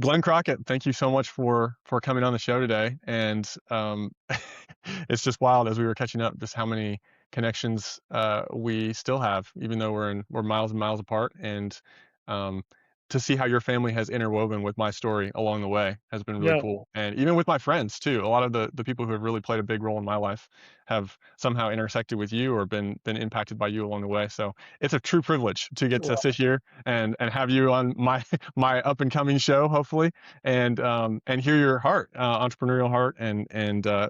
Glenn Crockett, thank you so much for coming on the show today. And it's just wild as we were catching up, just how many connections we still have, even though we're miles and miles apart. And um, to see how your family has interwoven with my story along the way has been really Yeah, cool. And even with my friends too, a lot of the people who have really played a big role in my life have somehow intersected with you or been impacted by you along the way. So it's a true privilege to get to well, sit here and have you on my up and coming show, hopefully, and hear your heart, entrepreneurial heart, and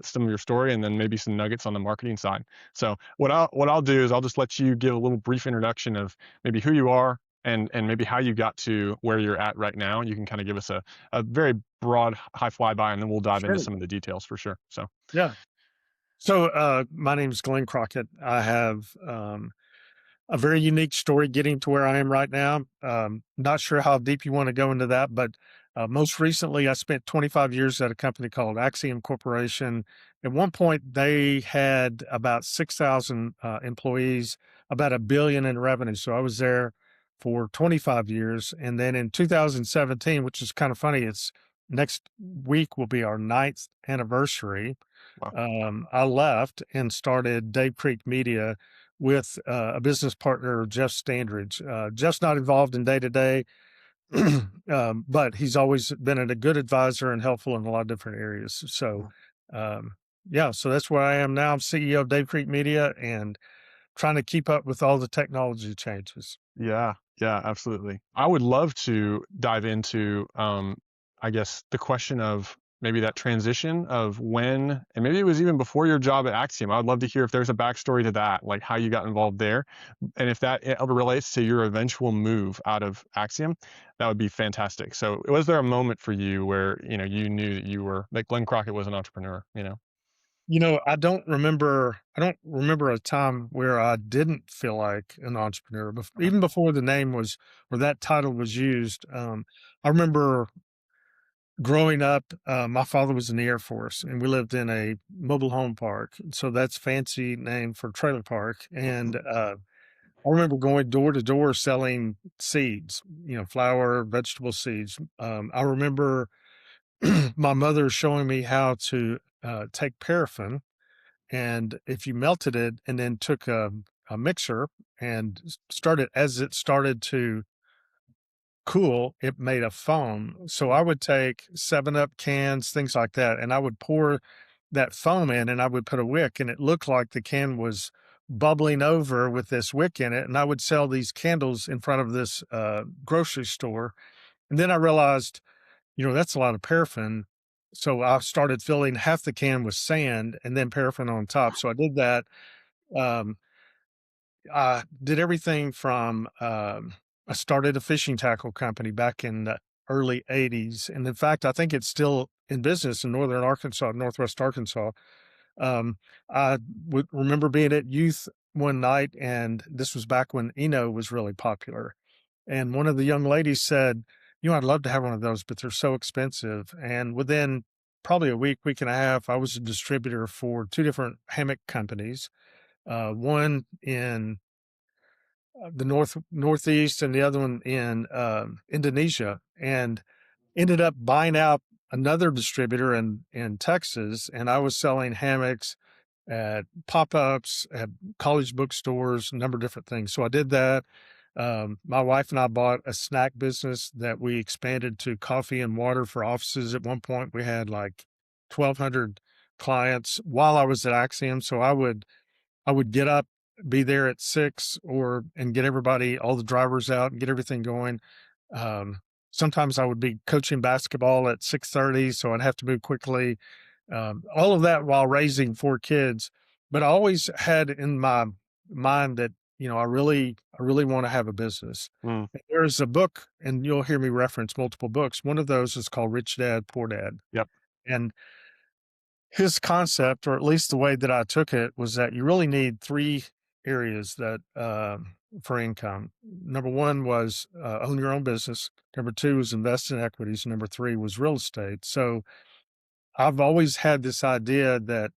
some of your story, and then maybe some nuggets on the marketing side. So what I'll do is I'll just let you give a little brief introduction of maybe who you are and maybe how you got to where you're at right now. You can kind of give us a very broad high flyby, and then we'll dive into sure. some of the details for sure. So Yeah. So, my name is Glenn Crockett. I have a very unique story getting to where I am right now. Not sure how deep you want to go into that, but most recently, I spent 25 years at a company called Acxiom Corporation. At one point, they had about 6,000 employees, about a billion in revenue. So I was there for 25 years. And then in 2017, which is kind of funny, it's next week will be our ninth anniversary. wow. I left and started Dave Creek Media with a business partner, Jeff Standridge. Jeff's not involved in day to day, but he's always been a good advisor and helpful in a lot of different areas. So, um, yeah, so that's where I am now. I'm CEO of Dave Creek Media and trying to keep up with all the technology changes. Yeah, yeah, absolutely. I would love to dive into, I guess, the question of maybe that transition of when, and maybe it was even before your job at Acxiom. I would love to hear if there's a backstory to that, like how you got involved there, and if that ever relates to your eventual move out of Acxiom, that would be fantastic. So, was there a moment for you where you knew that you were like Glenn Crockett was an entrepreneur? I don't remember a time where I didn't feel like an entrepreneur, even before the name was or that title was used. I remember growing up, my father was in the Air Force, and we lived in a mobile home park. So that's fancy name for trailer park. And I remember going door to door selling seeds, flower, vegetable seeds. I remember my mother showing me how to take paraffin, and if you melted it and then took a mixer and started as it started to cool, it made a foam. So I would take 7-Up cans, things like that, and I would pour that foam in and I would put a wick, and it looked like the can was bubbling over with this wick in it. And I would sell these candles in front of this grocery store. And then I realized, that's a lot of paraffin. So I started filling half the can with sand and then paraffin on top. So I did that. Um, I did everything from, I started a fishing tackle company back in the early '80s, and in fact, I think it's still in business in northern Arkansas, northwest Arkansas. Um, I would remember being at youth one night, and this was back when was really popular, and one of the young ladies said, "I'd love to have one of those, but they're so expensive." And within probably a week and a half, I was a distributor for 2 different hammock companies, one in the northeast and the other one in Indonesia, and ended up buying out another distributor in Texas. And I was selling hammocks at pop-ups, at college bookstores, a number of different things. So I did that. My wife and I bought a snack business that we expanded to coffee and water for offices. At one point, we had like 1,200 clients while I was at Axiom. So I would get up, be there at 6 and get everybody, all the drivers out and get everything going. Um, Sometimes I would be coaching basketball at 6:30, so I'd have to move quickly. All of that while raising 4 kids. But I always had in my mind that, I really want to have a business. Mm, There's a book, and you'll hear me reference multiple books. One of those is called Rich Dad, Poor Dad. yep. And his concept, or at least the way that I took it, was that you really need 3 areas that, for income. Number 1 was, own your own business. Number 2 was invest in equities. Number 3 was real estate. So I've always had this idea that,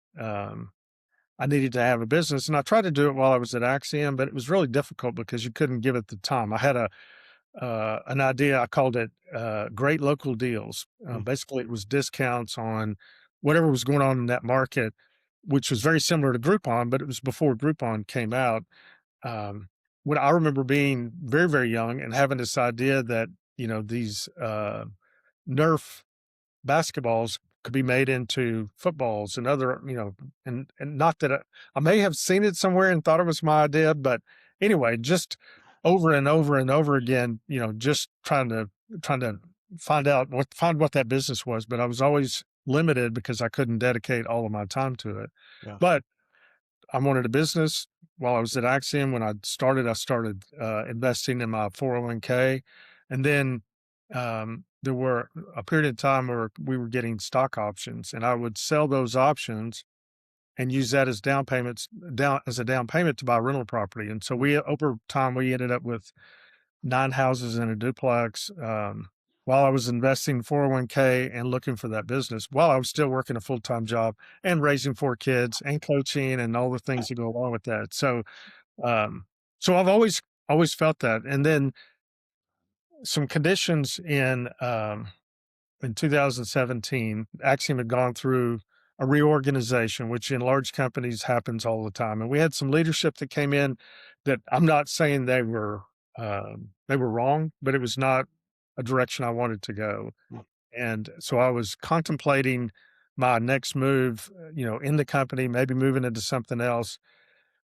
I needed to have a business, and I tried to do it while I was at Acxiom, but it was really difficult because you couldn't give it the time. I had an idea. I called it Great Local Deals. Mm. Basically, it was discounts on whatever was going on in that market, which was very similar to Groupon, but it was before Groupon came out. Um, when I remember being very, very young and having this idea that, these Nerf basketballs could be made into footballs and other, and not that I may have seen it somewhere and thought it was my idea, but anyway, just over and over and over again, just trying to find what that business was. But I was always limited because I couldn't dedicate all of my time to it. Yeah. But I wanted a business while I was at Acxiom. When I started investing in my 401k. And then there were a period of time where we were getting stock options, and I would sell those options and use that as a down payment to buy rental property. And so over time, we ended up with 9 houses and a duplex. While I was investing 401k and looking for that business, while I was still working a full time job and raising 4 kids and coaching and all the things that go along with that. Um, so I've always felt that. And then some conditions in 2017, Axiom had gone through a reorganization, which in large companies happens all the time. And we had some leadership that came in that I'm not saying they were wrong, but it was not a direction I wanted to go. Mm. And so I was contemplating my next move, in the company, maybe moving into something else.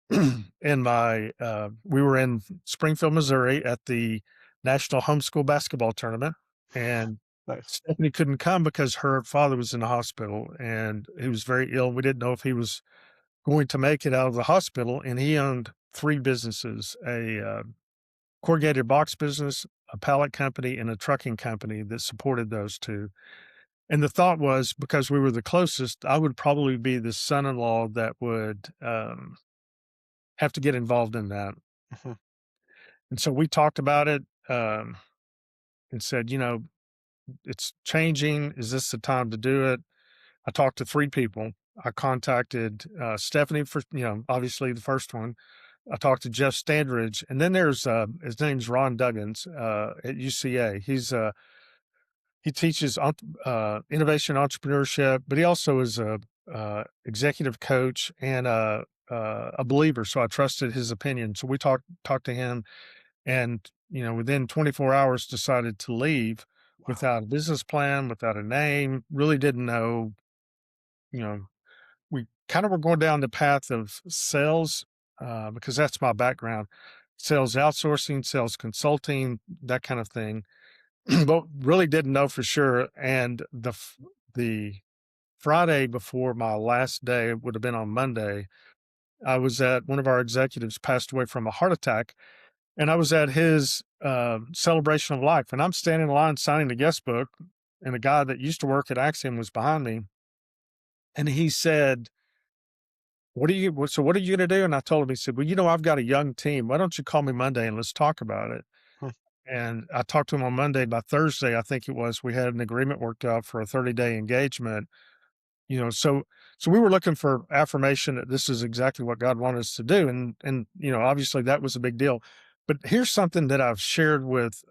We were in Springfield, Missouri at the National Homeschool Basketball Tournament, and Nice. Stephanie couldn't come because her father was in the hospital and he was very ill. We didn't know if he was going to make it out of the hospital, and he owned 3 businesses: a corrugated box business, a pallet company, and a trucking company that supported those two. And the thought was, because we were the closest, I would probably be the son-in-law that would have to get involved in that. Mhm. And so we talked about it, and said, it's changing. Is this the time to do it? I talked to 3 people. I contacted Stephanie for, obviously the first one. I talked to Jeff Standridge, and then there's his name's Ron Duggins at UCA. He teaches innovation entrepreneurship, but he also is a executive coach and a believer. So I trusted his opinion. So we talked to him, and within 24 hours decided to leave Wow. without a business plan, without a name. Really didn't know. You know, we kind of were going down the path of sales because that's my background: sales outsourcing, sales consulting, that kind of thing. But really didn't know for sure. And the Friday before my last day, it would have been on Monday, I was at one of our executives passed away from a heart attack, and I was at his celebration of life. And I'm standing in line signing the guest book, and a guy that used to work at Axiom was behind me, and he said, what are you going to do?" And I told him, he said, "Well, I've got a young team. Why don't you call me Monday and let's talk about it?" Hmm. And I talked to him on Monday. By Thursday, I think it was, we had an agreement worked out for a 30-day engagement. So we were looking for affirmation that this is exactly what God wanted us to do. And obviously that was a big deal. But here's something that I've shared with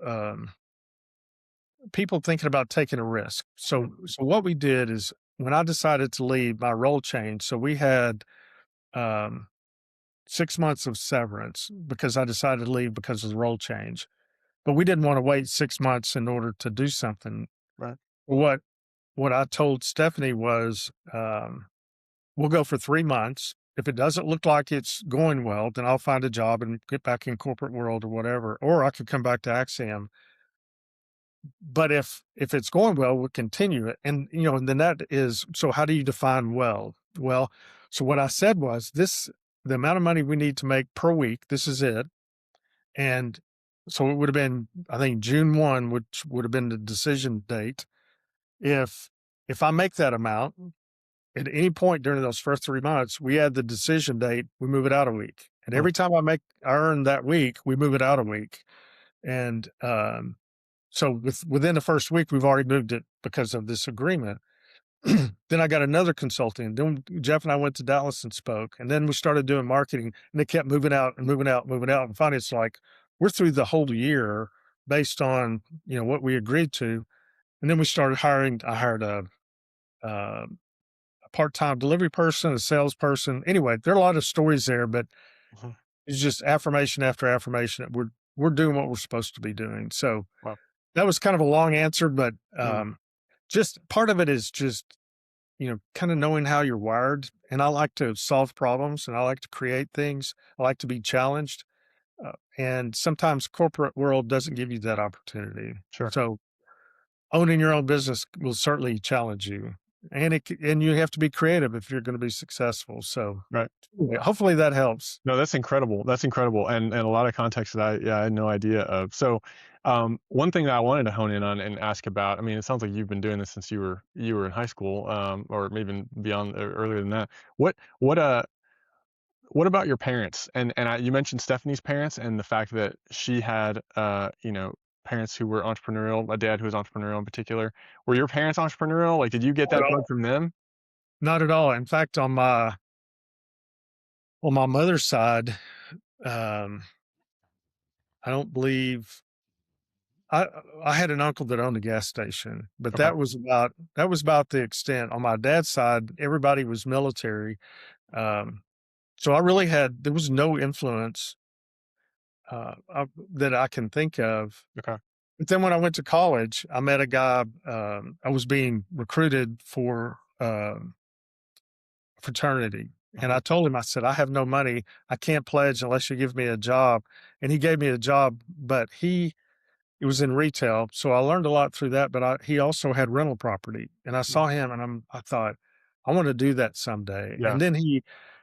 people thinking about taking a risk. Mm. So what we did is, when I decided to leave, my role changed. So we had um, 6 months of severance because I decided to leave because of the role change. But we didn't want to wait 6 months in order to do something. Right. What what I told Stephanie was, we'll go for 3 months. If it doesn't look like it's going well, then I'll find a job and get back in corporate world or whatever, or I could come back to Axiom. But if it's going well, we'll continue it. And then that is, so how do you define well? Well, so what I said was, the amount of money we need to make per week, this is it. And so it would have been, I think, June 1, which would have been the decision date. If I make that amount at any point during those first 3 months, we add the decision date, we move it out a week. And Mm. every time I earn that week, we move it out a week. And so within the first week, we've already moved it because of this agreement. Then I got another consulting. Then Jeff and I went to Dallas and spoke. And then we started doing marketing, and they kept moving out and moving out, moving out. And finally, it's like, we're through the whole year based on, what we agreed to. And then we started hiring. I hired a part-time delivery person, a salesperson. Anyway, there are a lot of stories there, but Mhm. it's just affirmation after affirmation that we're doing what we're supposed to be doing. So Wow. that was kind of a long answer, but Mm, just part of it is just, kind of knowing how you're wired. And I like to solve problems and I like to create things. I like to be challenged. And sometimes corporate world doesn't give you that opportunity. sure. So owning your own business will certainly challenge you. And you have to be creative if you're going to be successful. So Right. yeah, hopefully that helps. No, that's incredible. That's incredible, and a lot of context that I had no idea of. So, one thing that I wanted to hone in on and ask about. I mean, it sounds like you've been doing this since you were in high school, or maybe even beyond earlier than that. What what uh what about your parents? You mentioned Stephanie's parents and the fact that she had parents who were entrepreneurial, a dad who was entrepreneurial in particular. Were your parents entrepreneurial? Like, did you get Not at that bug all. from them? Not at all. In fact, on my mother's side, um, I don't believe I I had an uncle that owned a gas station, but Okay. that was about the extent. On my dad's side, everybody was military. Um, so there was no influence that I can think of. Okay. But then when I went to college, I met a guy. I was being recruited for fraternity. And Mhm. I told him, I said, I have no money. I can't pledge unless you give me a job. And he gave me a job, but it was in retail. So I learned a lot through that. But he also had rental property. And I Mm. saw him and I thought, I want to do that someday. Yeah. And then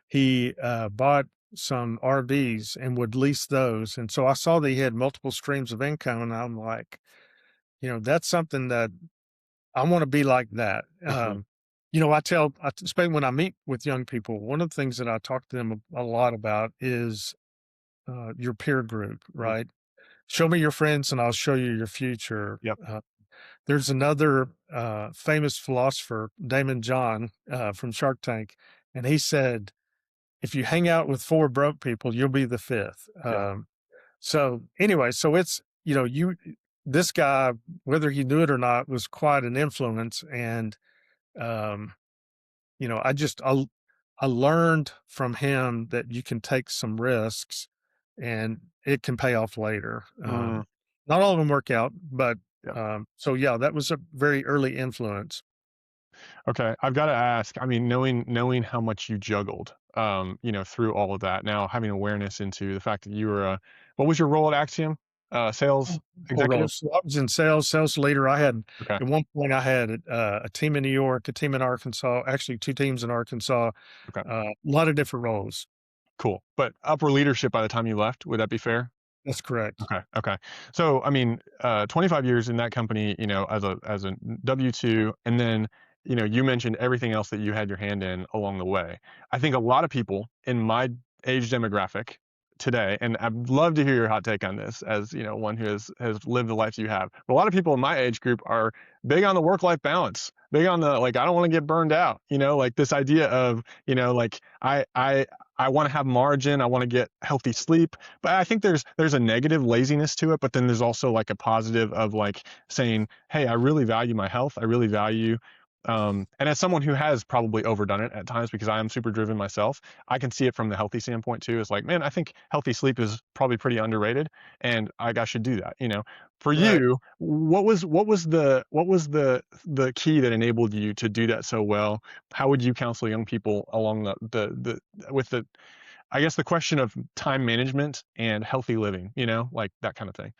he bought some RVs and would lease those. And so I saw that he had multiple streams of income. And I'm like, that's something that I want to be like that. Mhm. Especially when I meet with young people, one of the things that I talk to them a lot about is your peer group, Mhm. right? Show me your friends and I'll show you your future. Yep. There's another famous philosopher, Damon John from Shark Tank, and he said, if you hang out with four broke people, you'll be the fifth. Yeah. So anyway, so it's, this guy, whether he knew it or not, was quite an influence. And, um, you know, I just I learned from him that you can take some risks and it can pay off later. Mm. Not all of them work out, but Yeah. so yeah, that was a very early influence. Okay, I've got to ask. I mean, knowing how much you juggled, through all of that. Now having awareness into the fact that you were what was your role at Acxiom? Sales Full executive. roles. So I was in sales, sales leader. Okay, At one point I had a team in New York, a team in Arkansas, actually two teams in Arkansas, okay, a lot of different roles. cool. But upper leadership by the time you left, would that be fair? That's correct. Okay, okay. So, I mean, 25 years in that company, as a W-2, and then, you mentioned everything else that you had your hand in along the way. I think a lot of people in my age demographic today, and I'd love to hear your hot take on this as, one who has lived the life you have. But a lot of people in my age group are big on the work-life balance, big on the like, I don't want to get burned out, like this idea of, like I want to have margin, I want to get healthy sleep, but I think there's a negative laziness to it, but then there's also like a positive of like saying, hey, I really value my health. I really value and as someone who has probably overdone it at times because I am super driven myself, I can see it from the healthy standpoint too. It's like, man, I think healthy sleep is probably pretty underrated, and I should do that. For Right. you, what was the key that enabled you to do that so well? How would you counsel young people along the with the I guess the question of time management and healthy living, like that kind of thing.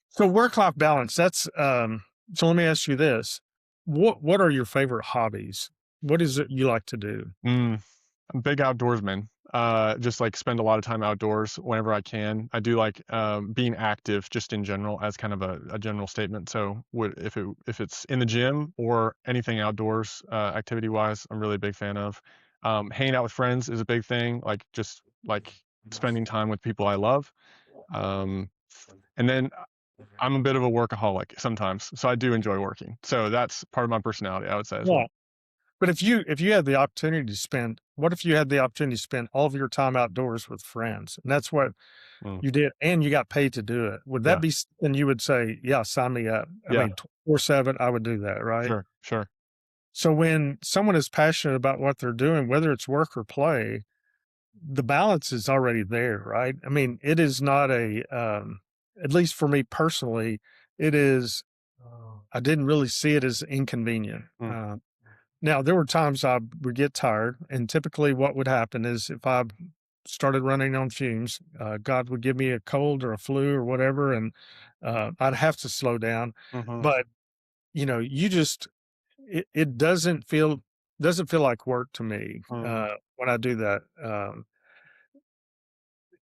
So work-life balance, so let me ask you this. What are your favorite hobbies? What is it you like to do? Mm, I'm a big outdoorsman. Just like spend a lot of time outdoors whenever I can. I do like being active just in general as kind of a general statement. So if it's in the gym or anything outdoors activity wise, I'm really a big fan of. Hanging out with friends is a big thing. Like just like spending time with people I love. Um, and then I'm a bit of a workaholic sometimes, so I do enjoy working. So that's part of my personality, I would say as Yeah. well. But if you had the opportunity to spend, what if you had the opportunity to spend all of your time outdoors with friends, and that's what Mm, you did, and you got paid to do it? Would that yeah. be something you would say, "Yeah, sign me up"? I Yeah. mean, 24/7, I would do that, right? Sure. Sure. So when someone is passionate about what they're doing, whether it's work or play, the balance is already there, right? I mean, it is not at least for me personally, it is, I didn't really see it as inconvenient. Mm, Now, there were times I would get tired, and typically what would happen is if I started running on fumes, God would give me a cold or a flu or whatever, and I'd have to slow down. mhm, But you just it doesn't feel like work to me mhm, when I do that.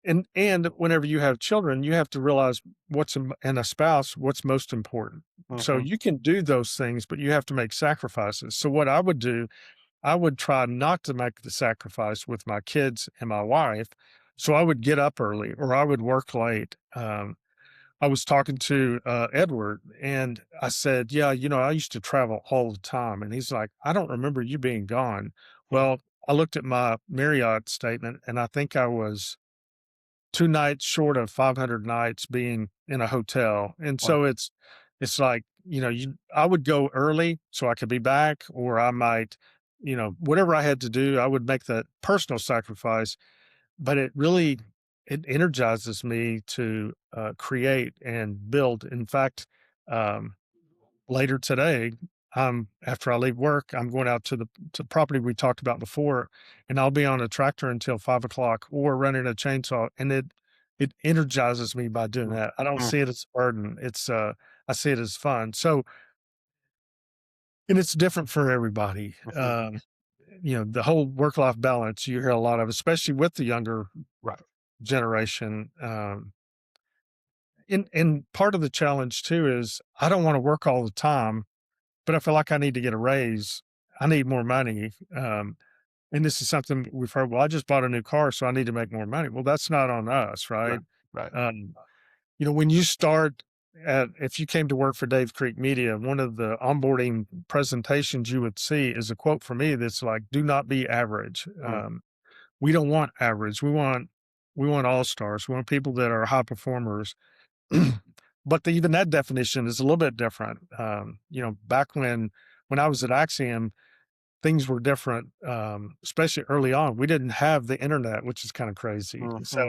And whenever you have children, you have to realize and a spouse, what's most important. So mhm, you can do those things, but you have to make sacrifices. So what I would do, I would try not to make the sacrifice with my kids and my wife. So I would get up early or I would work late. I was talking to Edward and I said, "Yeah, I used to travel all the time." And he's like, "I don't remember you being gone." mm, Well, I looked at my Marriott statement and I think I was 2 nights short of 500 nights being in a hotel. And wow, so it's like, I would go early so I could be back, or I might, whatever I had to do, I would make that personal sacrifice. But it energizes me to create and build. In fact, um, later today, after I leave work, I'm going out to the property we talked about before, and I'll be on a tractor until 5 o'clock or running a chainsaw, and it energizes me by doing mm, that. I don't mm, see it as a burden. I see it as fun. So, and it's different for everybody. mhm, The whole work life balance you hear a lot of, especially with the younger right, generation. And part of the challenge too is I don't want to work all the time, but I feel like I need to get a raise. I need more money. And this is something we've heard. Well, I just bought a new car, so I need to make more money. Well, that's not on us, right? right, right, Um, when you start if you came to work for Dave Creek Media, one of the onboarding presentations you would see is a quote from me that's like, "Do not be average." mm, We don't want average. We want all stars. We want people that are high performers. But even that definition is a little bit different. Back when I was at Acxiom, things were different, especially early on. We didn't have the internet, which is kind of crazy. mhm,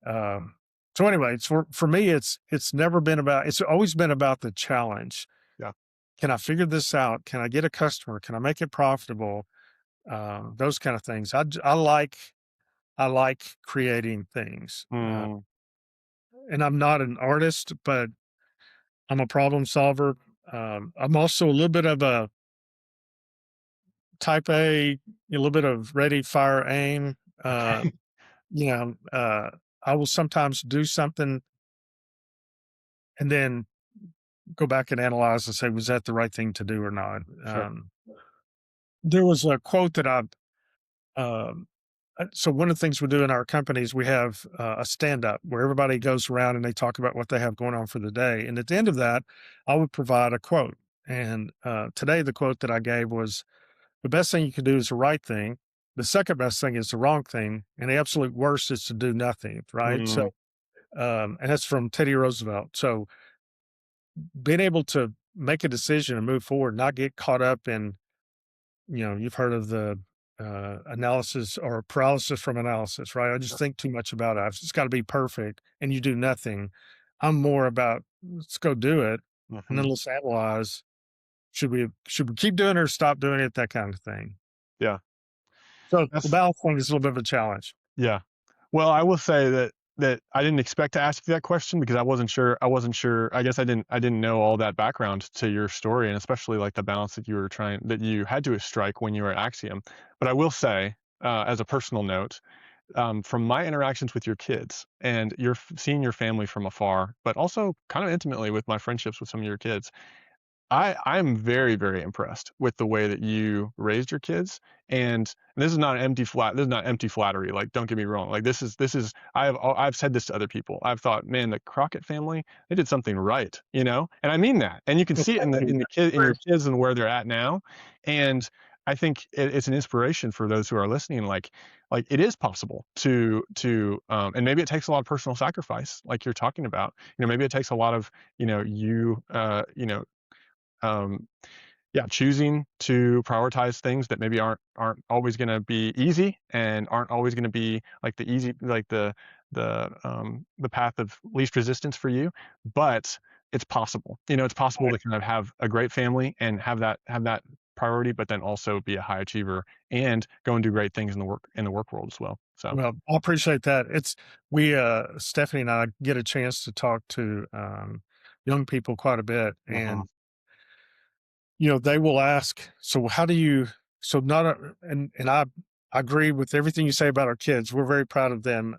Um, so anyway, for me, it's always been about the challenge. yeah, Can I figure this out? Can I get a customer? Can I make it profitable? Those kind of things. I like creating things, mm, and I'm not an artist, but I'm a problem solver. I'm also a little bit of a type A, a little bit of ready, fire, aim. Uh, okay, you know, uh, I will sometimes do something and then go back and analyze and say, was that the right thing to do or not? sure, There was a quote that um, so one of the things we do in our company is we have a stand up where everybody goes around and they talk about what they have going on for the day. And at the end of that, I would provide a quote. And today, the quote that I gave was, "The best thing you can do is the right thing. The second best thing is the wrong thing. And the absolute worst is to do nothing." Right. mm, And that's from Teddy Roosevelt. So being able to make a decision and move forward, not get caught up in, you've heard of the analysis or paralysis from analysis, right? I just sure, think too much about it. It's got to be perfect and you do nothing. I'm more about, let's go do it. And then mhm, let's analyze. Should we keep doing it or stop doing it? That kind of thing. yeah, So the that's balance point is a little bit of a challenge. yeah. Well, I will say that I didn't expect to ask you that question because I wasn't sure. I guess I didn't know all that background to your story, and especially like the balance that you had to strike when you were at Axiom. But I will say, as a personal note, from my interactions with your kids and seeing your family from afar, but also kind of intimately with my friendships with some of your kids, I'm very, very impressed with the way that you raised your kids, and this is not empty flattery, like, don't get me wrong, like, this is I've said this to other people. I've thought, "Man, the Crockett family, they did something right," you know? And I mean that, and you can Well, see it thank you. in the kid in Very your kids and where they're at now, and I think it's an inspiration for those who are listening. Like it is possible and maybe it takes a lot of personal sacrifice, like you're talking about. Maybe it takes a lot of um, yeah, choosing to prioritize things that maybe aren't always going to be easy and aren't always going to be like the path of least resistance for you, but it's possible. It's possible Right. to kind of have a great family and have that priority, but then also be a high achiever and go and do great things in the work world as well. So, Well, I appreciate that. Stephanie and I get a chance to talk to young people quite a bit, mhm, and they will ask, "So how do you?" So not a, and I agree with everything you say about our kids. We're very proud of them.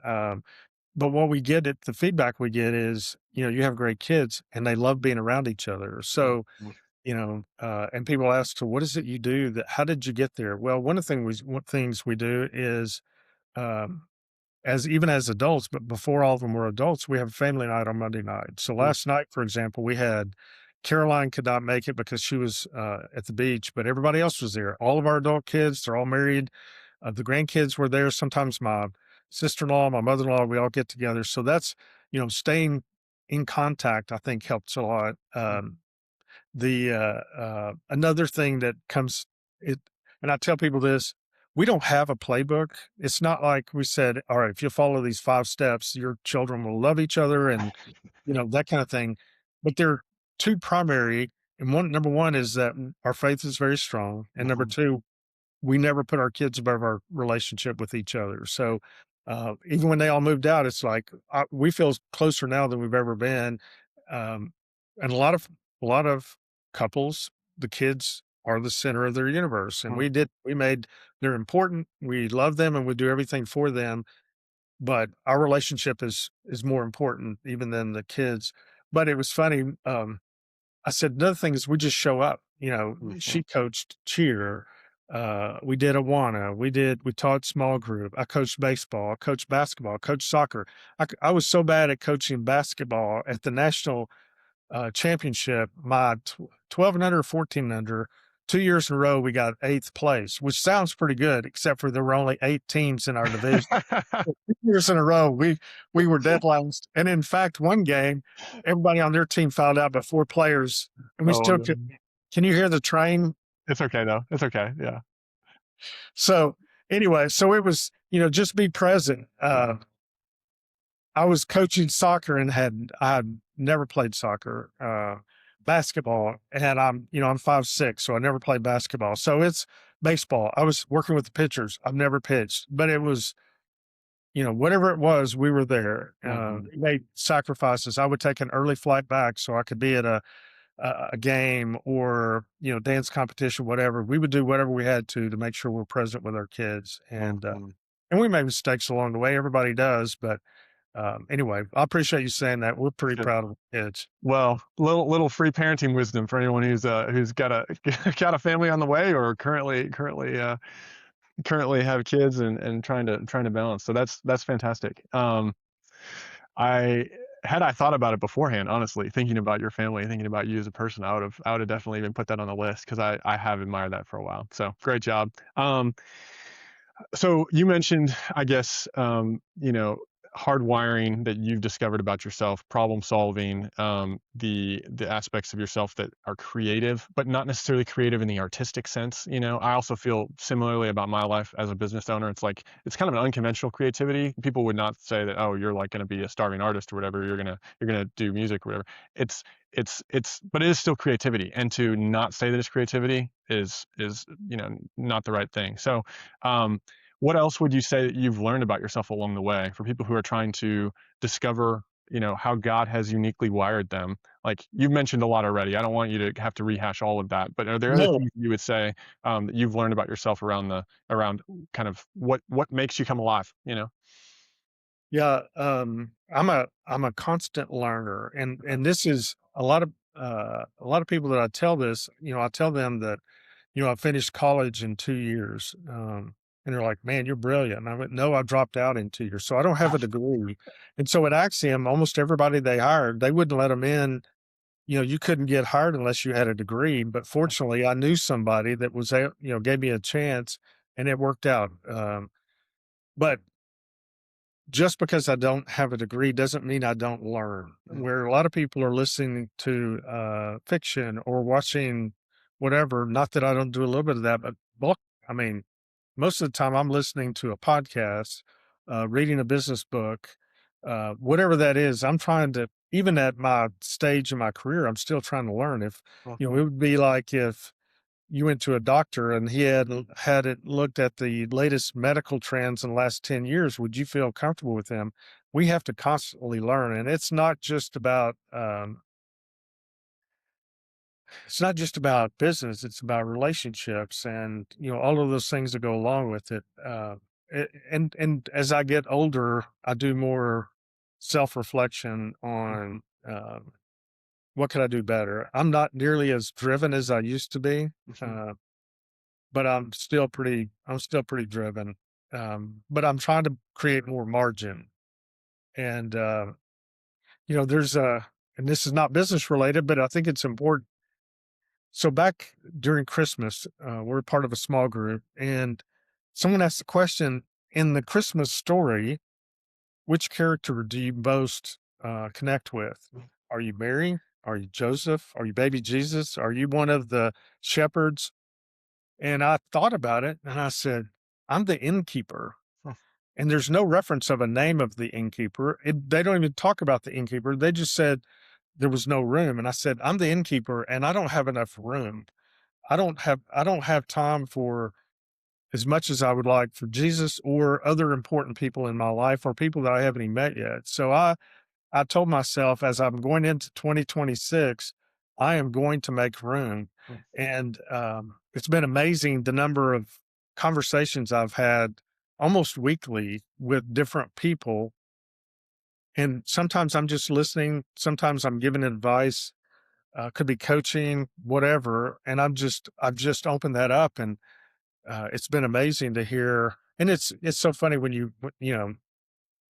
But what we get at the feedback we get is, you have great kids and they love being around each other. So, mhm, and people ask, so what is it you do how did you get there? Well, one of the things we do is, um, even as adults, but before all of them were adults, we have a family night on Monday night. So mhm, last night, for example, we had Caroline could not make it because she was at the beach, but everybody else was there. All of our adult kids, they're all married. The grandkids were there. Sometimes my sister-in-law, my mother-in-law, we all get together. So that's, staying in contact, I think helps a lot. Another thing that comes it and I tell people this, we don't have a playbook. It's not like we said, all right, if you follow these 5 steps, your children will love each other and, that kind of thing. But there are 2 primary, and number 1 is that our faith is very strong, and number mhm, 2, we never put our kids above our relationship with each other. So, even when they all moved out, it's like we feel closer now than we've ever been. Um, and a lot of couples, the kids are the center of their universe, and mhm, they're important. We love them, and we do everything for them. But our relationship is more important even than the kids. But it was funny. I said, another thing is we just show up. mhm, She coached cheer. We did Awana. We taught small group. I coached baseball. I coached basketball. I coached soccer. I was so bad at coaching basketball at the national championship, my 12 and under, 14 and under, 2 years in a row, we got eighth place, which sounds pretty good, except for there were only 8 teams in our division. 2 years in a row, we were dead last. And in fact, one game, everybody on their team fouled out but 4 players, and we Oh, still no. could. Can you hear the train? It's okay though. It's okay. Yeah. So anyway, so it was, just be present. I was coaching soccer and I had never played soccer, basketball, and I'm 5'6", so I never played basketball. So it's baseball. I was working with the pitchers. I've never pitched, but it was, whatever it was, we were there. Mhm, Made sacrifices. I would take an early flight back so I could be at a game or dance competition, whatever. We would do whatever we had to make sure we're present with our kids, mhm. and we made mistakes along the way. Everybody does, but anyway, I appreciate you saying that. We're pretty Good. proud of the kids. Well, little free parenting wisdom for anyone who's got a got a family on the way or currently have kids and trying to balance. So that's fantastic. I I thought about it beforehand, honestly, thinking about your family, thinking about you as a person, I would have definitely even put that on the list because I have admired that for a while. So great job. So you mentioned, I guess, hardwiring that you've discovered about yourself, problem solving, the aspects of yourself that are creative, but not necessarily creative in the artistic sense. I also feel similarly about my life as a business owner. It's like it's kind of an unconventional creativity. People would not say that, oh, you're like going to be a starving artist or whatever. You're gonna do music or whatever. But it is still creativity, and to not say that it's creativity is not the right thing. So. Um, what else would you say that you've learned about yourself along the way for people who are trying to discover, how God has uniquely wired them? Like you've mentioned a lot already. I don't want you to have to rehash all of that, but are there other No, things you would say that you've learned about yourself around kind of what makes you come alive? yeah, I'm a constant learner, and this is a lot of people that I tell this. I tell them that I finished college in 2 years, and they're like, "Man, you're brilliant." And I went, "No, I dropped out in 2 years, so I don't have a degree." And so at Acxiom, almost everybody they hired, they wouldn't let them in you couldn't get hired unless you had a degree. But fortunately, I knew somebody that was, gave me a chance, and it worked out. But just because I don't have a degree doesn't mean I don't learn. Mm, Where a lot of people are listening to fiction or watching whatever, not that I don't do a little bit of that, but book. I mean, most of the time I'm listening to a podcast, reading a business book, whatever that is. I'm trying to, even at my stage in my career, I'm still trying to learn. If, mm, it would be like if you went to a doctor and he had it looked at the latest medical trends in the last 10 years, would you feel comfortable with them? We have to constantly learn. And it's not just about business, it's about relationships and, all of those things that go along with it. And as I get older, I do more self-reflection mm, on, what could I do better? I'm not nearly as driven as I used to be. mhm, Uh, but I'm still pretty driven. But I'm trying to create more margin. And there's and this is not business related, but I think it's important. So back during Christmas, we're part of a small group, and someone asked the question, in the Christmas story, which character do you most connect with? mm, Are you Mary? Are you Joseph? Are you baby Jesus? Are you one of the shepherds? And I thought about it and I said, I'm the innkeeper. mm, And there's no reference of a name of the innkeeper. They don't even talk about the innkeeper. They just said there was no room. And I said, I'm the innkeeper and I don't have enough room. I don't have time for as much as I would like for Jesus or other important people in my life or people that I haven't even met yet. So I told myself as I'm going into 2026, I am going to make room. mm. And it's been amazing the number of conversations I've had almost weekly with different people. And sometimes I'm just listening, sometimes I'm giving advice, could be coaching, whatever. And I've just opened that up and it's been amazing to hear. And it's so funny when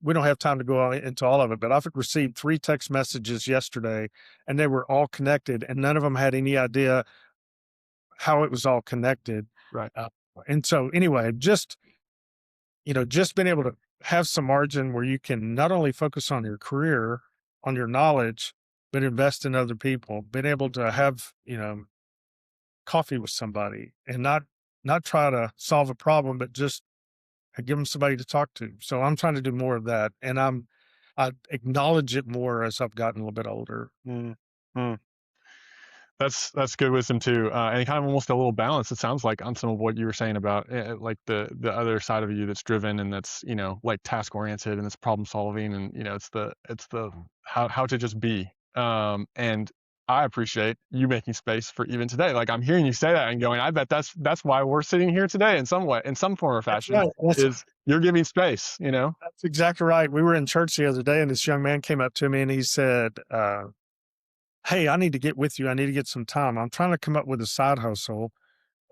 we don't have time to go into all of it, but I've received 3 text messages yesterday, and they were all connected, and none of them had any idea how it was all connected. Right. Uh, and so, anyway, just being able to have some margin where you can not only focus on your career, on your knowledge, but invest in other people. Being able to have coffee with somebody and not try to solve a problem, but just give them somebody to talk to. So I'm trying to do more of that, and I acknowledge it more as I've gotten a little bit older. Mm, mm. That's good wisdom too, and kind of almost a little balance. It sounds like on some of what you were saying about like the other side of you that's driven and that's like task oriented and it's problem solving and it's the how to just be. And I appreciate you making space for even today. Like I'm hearing you say that and going, I bet that's why we're sitting here today in some way, in some form or That's fashion, right. is you're giving space. You know. That's exactly right. We were in church the other day, and this young man came up to me and he said, "Hey, I need to get with you. I need to get some time. I'm trying to come up with a side hustle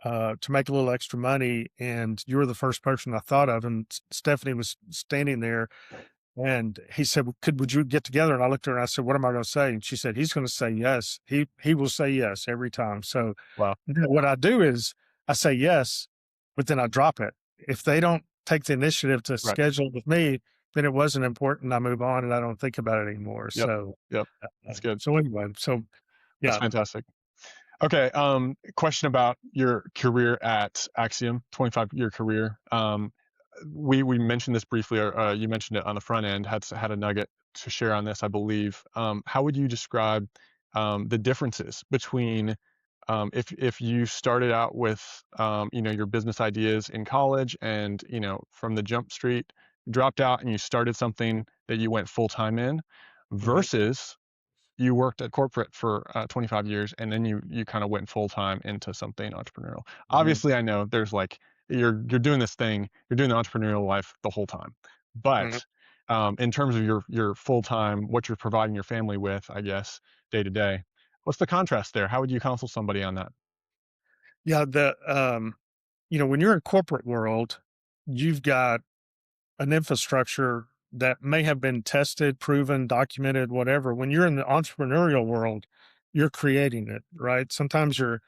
to make a little extra money, and you were the first person I thought of." And Stephanie was standing there. And he said, "Well, would you get together?" And I looked at her and I said, "What am I going to say?" And she said, "He's going to say yes. He will say yes every time." So Wow. what I do is I say yes, but then I drop it. If they don't take the initiative to Right. schedule it with me, then it wasn't important. I move on and I don't think about it anymore. Yep. So, Yep. That's good. so anyway, so That's yeah, fantastic. Okay, question about your career at Acxiom, 25-year career. We mentioned this briefly, or you mentioned it on the front end. Had a nugget to share on this, I believe. How would you describe the differences between if you started out with your business ideas in college, and from the jump street, dropped out and you started something that you went full time in, mhm, versus you worked at corporate for 25 years and then you kind of went full time into something entrepreneurial. mhm, Obviously, I know there's like you're doing this thing, you're doing the entrepreneurial life the whole time, mhm. but in terms of your full time, what you're providing your family with, I guess day to day, what's the contrast there? How would you counsel somebody on that? Yeah. When you're in corporate world, you've got an infrastructure that may have been tested, proven, documented, whatever. When you're in the entrepreneurial world, you're creating it, right? Sometimes you're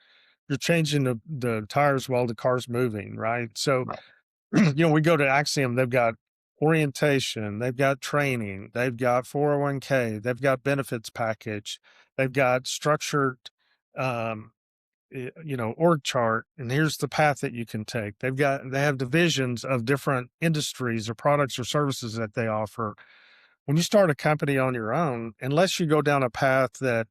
changing the tires while the car's moving, right? So, Right. we go to Acxiom, they've got orientation, they've got training, they've got 401k, they've got benefits package, they've got structured, um, org chart, and here's the path that you can take. They have divisions of different industries or products or services that they offer. When you start a company on your own, unless you go down a path that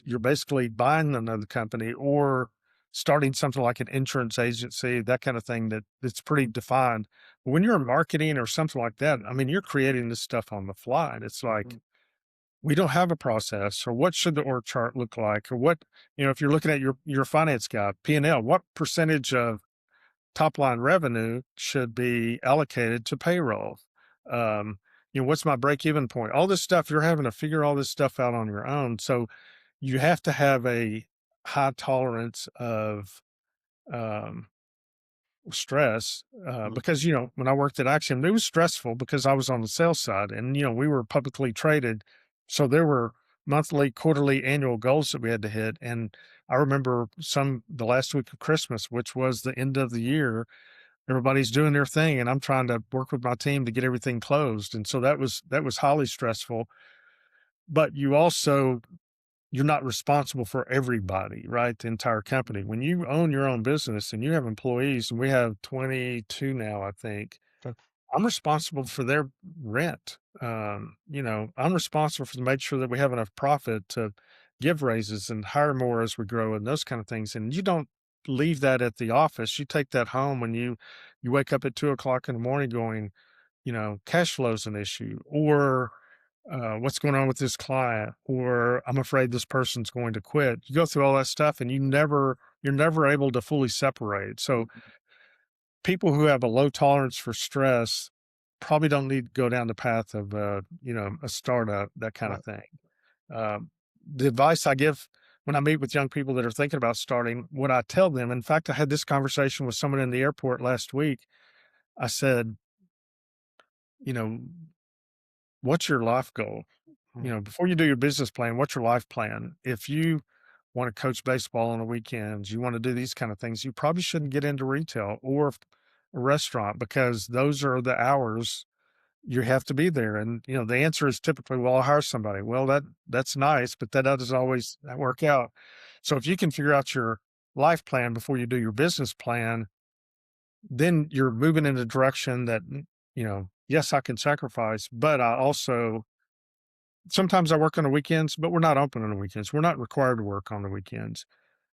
you're basically buying another company or starting something like an insurance agency, that kind of thing that's pretty defined. But when you're in marketing or something like that, I mean, you're creating this stuff on the fly. And it's like, Mhm. we don't have a process, or what should the org chart look like, or what, if you're looking at your finance guy, P&L, what percentage of top line revenue should be allocated to payroll? Um, what's my break even point? All this stuff, you're having to figure all this stuff out on your own. So you have to have a high tolerance of um, stress, Mhm. because when I worked at Axiom, it was stressful because I was on the sales side, and we were publicly traded, so there were monthly, quarterly, annual goals that we had to hit. And I remember the last week of Christmas, which was the end of the year, everybody's doing their thing, and I'm trying to work with my team to get everything closed, and so that was highly stressful. But you're not responsible for everybody, right? The entire company. When you own your own business and you have employees, and we have 22 now, I think, Okay. I'm responsible for their rent. I'm responsible for to make sure that we have enough profit to give raises and hire more as we grow and those kind of things. And you don't leave that at the office. You take that home when you wake up at 2 o'clock in the morning going, cash flow is an issue, or what's going on with this client, or I'm afraid this person's going to quit. You go through all that stuff, and you're never able to fully separate. So Mhm. people who have a low tolerance for stress probably don't need to go down the path of a startup, that kind of Right. thing. Um, the advice I give when I meet with young people that are thinking about starting, what I tell them, in fact, I had this conversation with someone in the airport last week. I said, you know, what's your life goal? Mhm. Before you do your business plan, what's your life plan? If you want to coach baseball on the weekends, you want to do these kind of things, you probably shouldn't get into retail or a restaurant, because those are the hours you have to be there. And, the answer is typically, well, I'll hire somebody. Well, that's nice, but that doesn't always work out. So if you can figure out your life plan before you do your business plan, then you're moving in a direction that, yes, I can sacrifice, but I also sometimes I work on the weekends, but we're not open on the weekends. We're not required to work on the weekends.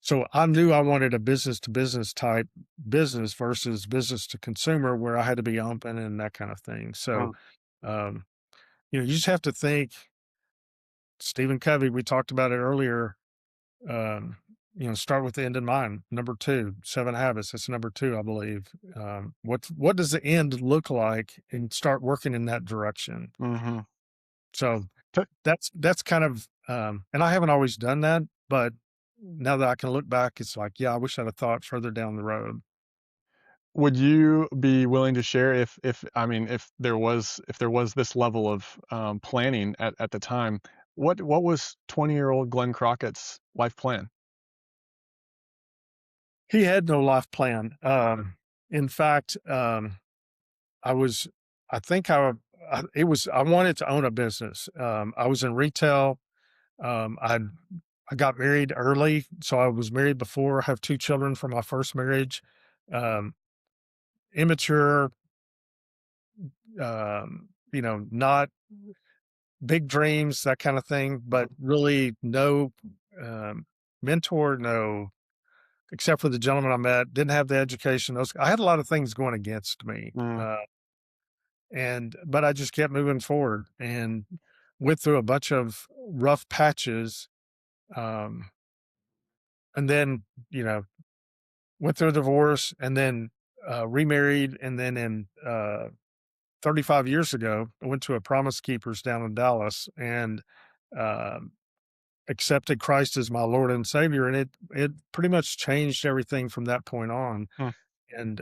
So I knew I wanted a business to business type business versus business to consumer where I had to be open and that kind of thing. So, Mhm. um, you just have to think. Stephen Covey, we talked about it earlier. Um, start with the end in mind. Number two, 7 habits. That's number two, I believe. What does the end look like, and start working in that direction. Mhm. So T- that's kind of, and I haven't always done that, but now that I can look back, it's like, yeah, I wish I'd have thought further down the road. Would you be willing to share if I mean if there was this level of planning at the time, what was 20-year-old Glenn Crockett's life plan? He had no life plan. In fact, I was, I think I wanted to own a business. I was in retail. Um, I I got married early, so I was married before. I have two children from my first marriage. Um, Immature, not big dreams, that kind of thing, but really no um, mentor, no, except for the gentleman I met, didn't have the education. I had a lot of things going against me, Mm, but I just kept moving forward and went through a bunch of rough patches, um, and then you know went through a divorce, and then remarried, and then in 35 years ago, I went to a Promise Keepers down in Dallas, and um, accepted Christ as my Lord and Savior, and it pretty much changed everything from that point on. mm, And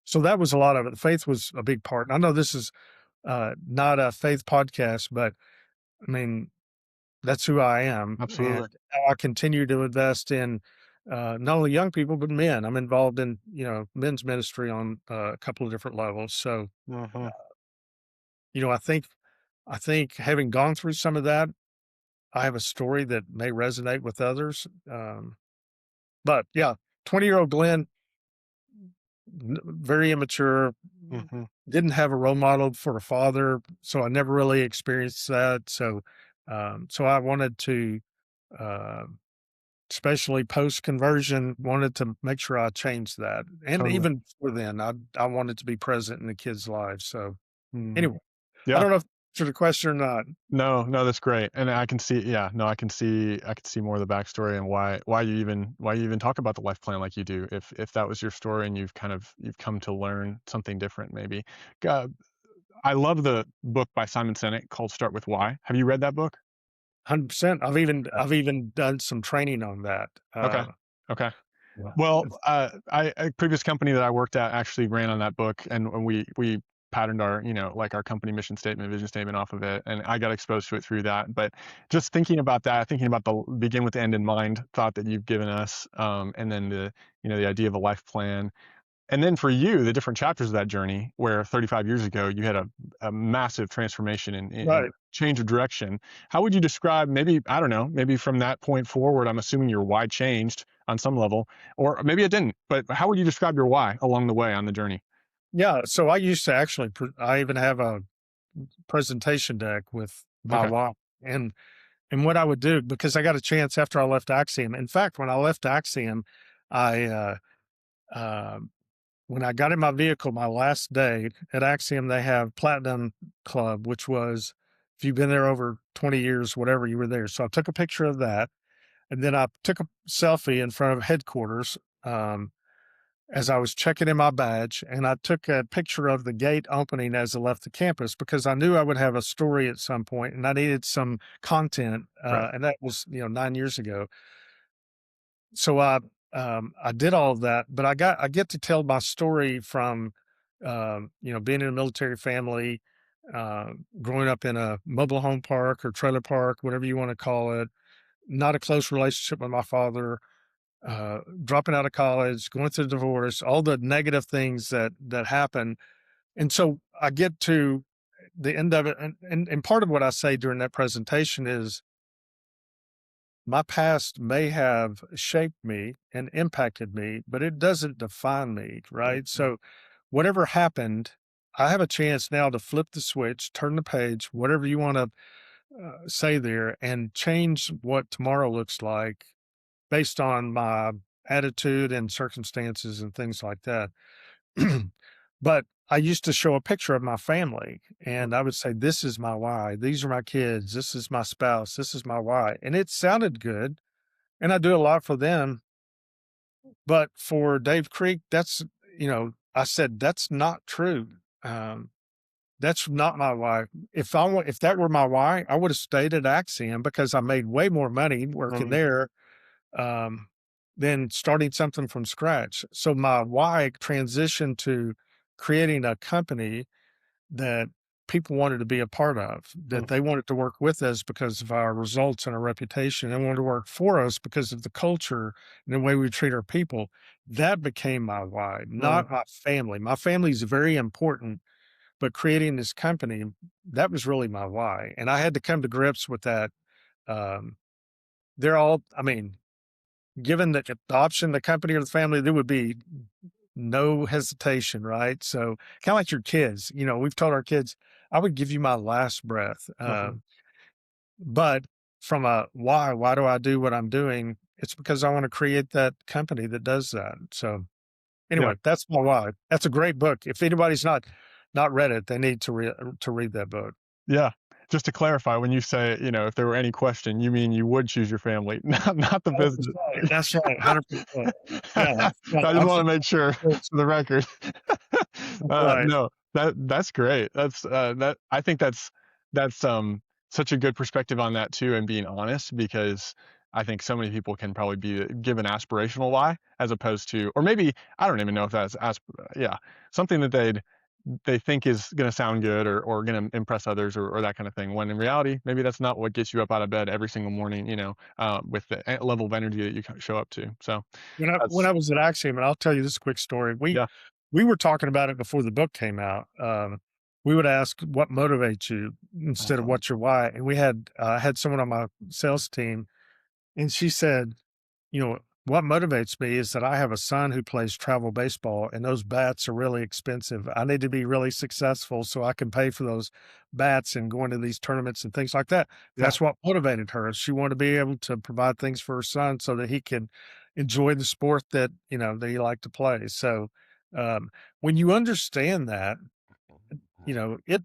so that was a lot of it. Faith was a big part. And I know this is not a faith podcast, but I mean, that's who I am, and Absolutely. how I continue to invest in not only young people but men. I'm involved in men's ministry on a couple of different levels. So Hmm. I think having gone through some of that, I have a story that may resonate with others. But yeah, 20-year-old Glenn, very immature, Hmm. didn't have a role model for a father, so I never really experienced that. So, so I wanted to, uh, especially post conversion, wanted to make sure I changed that. And Totally. even before then, I wanted to be present in the kids' lives. So Hmm. anyway, I Yeah. don't know if to the question or not. No, no, that's great. And I can see, yeah, no, I can see more of the backstory and why you even talk about the life plan like you do. If that was your story and you've come to learn something different, maybe. Uh, I love the book by Simon Sinek called Start with Why. Have you read that book? 100%. Yeah. I've even done some training on that. Okay. Okay. Yeah. Well, a previous company that I worked at actually ran on that book, and we patterned our, like our company mission statement, vision statement off of it, and I got exposed to it through that. But just thinking about that, thinking about the begin with the end in mind thought that you've given us, and then the idea of a life plan, and then for you, the different chapters of that journey, where 35 years ago you had a massive transformation and Right. change of direction. How would you describe, maybe, I don't know, maybe from that point forward, I'm assuming your why changed on some level, or maybe it didn't, but how would you describe your why along the way on the journey? Yeah. So I used to actually, I even have a presentation deck with my Okay. why. And And what I would do, because I got a chance after I left Acxiom. In fact, when I left Acxiom, I uh, when I got in my vehicle, my last day at Acxiom, they have Platinum Club, which was if you've been there over 20 years, whatever you were there. So I took a picture of that, and then I took a selfie in front of headquarters. As I was checking in my badge, and I took a picture of the gate opening as I left the campus because I knew I would have a story at some point, and I needed some content, Right. and that was 9 years ago. So I did all of that, but I get to tell my story from being in a military family, growing up in a mobile home park or trailer park, whatever you want to call it, not a close relationship with my father, dropping out of college, going through divorce, all the negative things that happen. And so I get to the end of it, and part of what I say during that presentation is my past may have shaped me and impacted me, but it doesn't define me, right? Mhm. So whatever happened, I have a chance now to flip the switch, turn the page, whatever you want to say there, and change what tomorrow looks like based on my attitude and circumstances and things like that. But I used to show a picture of my family and I would say, this is my why. These are my kids. This is my spouse. This is my why. And it sounded good. And I do a lot for them. But for Dave Creek, I said, that's not true. Um, that's not my why. If that were my why, I would have stayed at Axiom because I made way more money working Mhm. there um, than starting something from scratch. So my why transitioned to creating a company that people wanted to be a part of, that they Mhm. wanted to work with us because of our results and our reputation. They wanted to work for us because of the culture and the way we treat our people. That became my why, not Mhm. my family. My family is very important, but creating this company, that was really my why. And I had to come to grips with that. Um, I mean, given the option, the company or the family, there would be no hesitation, right? So kind of like your kids, we've told our kids, I would give you my last breath. Mhm. But from a why do I do what I'm doing? It's because I want to create that company that does that. So Yeah. anyway, that's my why. That's a great book. If anybody's not read it, they need to read that book. Yeah. Just to clarify, when you say, if there were any question, you mean you would choose your family, not the That's business. right. That's right. 100%. Yeah. I Yeah. just I'm want to sorry. make sure for the record. That's right. No, that's great. That I think that's such a good perspective on that too, and being honest, because I think so many people can probably be give an aspirational why as opposed to, or maybe I don't even know if that's yeah, something that they think is going to sound good or going to impress others or that kind of thing. When in reality, maybe that's not what gets you up out of bed every single morning, with the level of energy that you show up to. So When that's, I was at Acxiom, and I'll tell you this quick story. yeah. We were talking about it before the book came out. We would ask what motivates you instead of Uh-huh. what's your why. And we had someone on my sales team, and she said, you know, what motivates me is that I have a son who plays travel baseball and those bats are really expensive. I need to be really successful so I can pay for those bats and going to these tournaments and things like that. Yeah. That's what motivated her. She wanted to be able to provide things for her son so that he can enjoy the sport that, that he liked to play. So, when you understand that, you know, it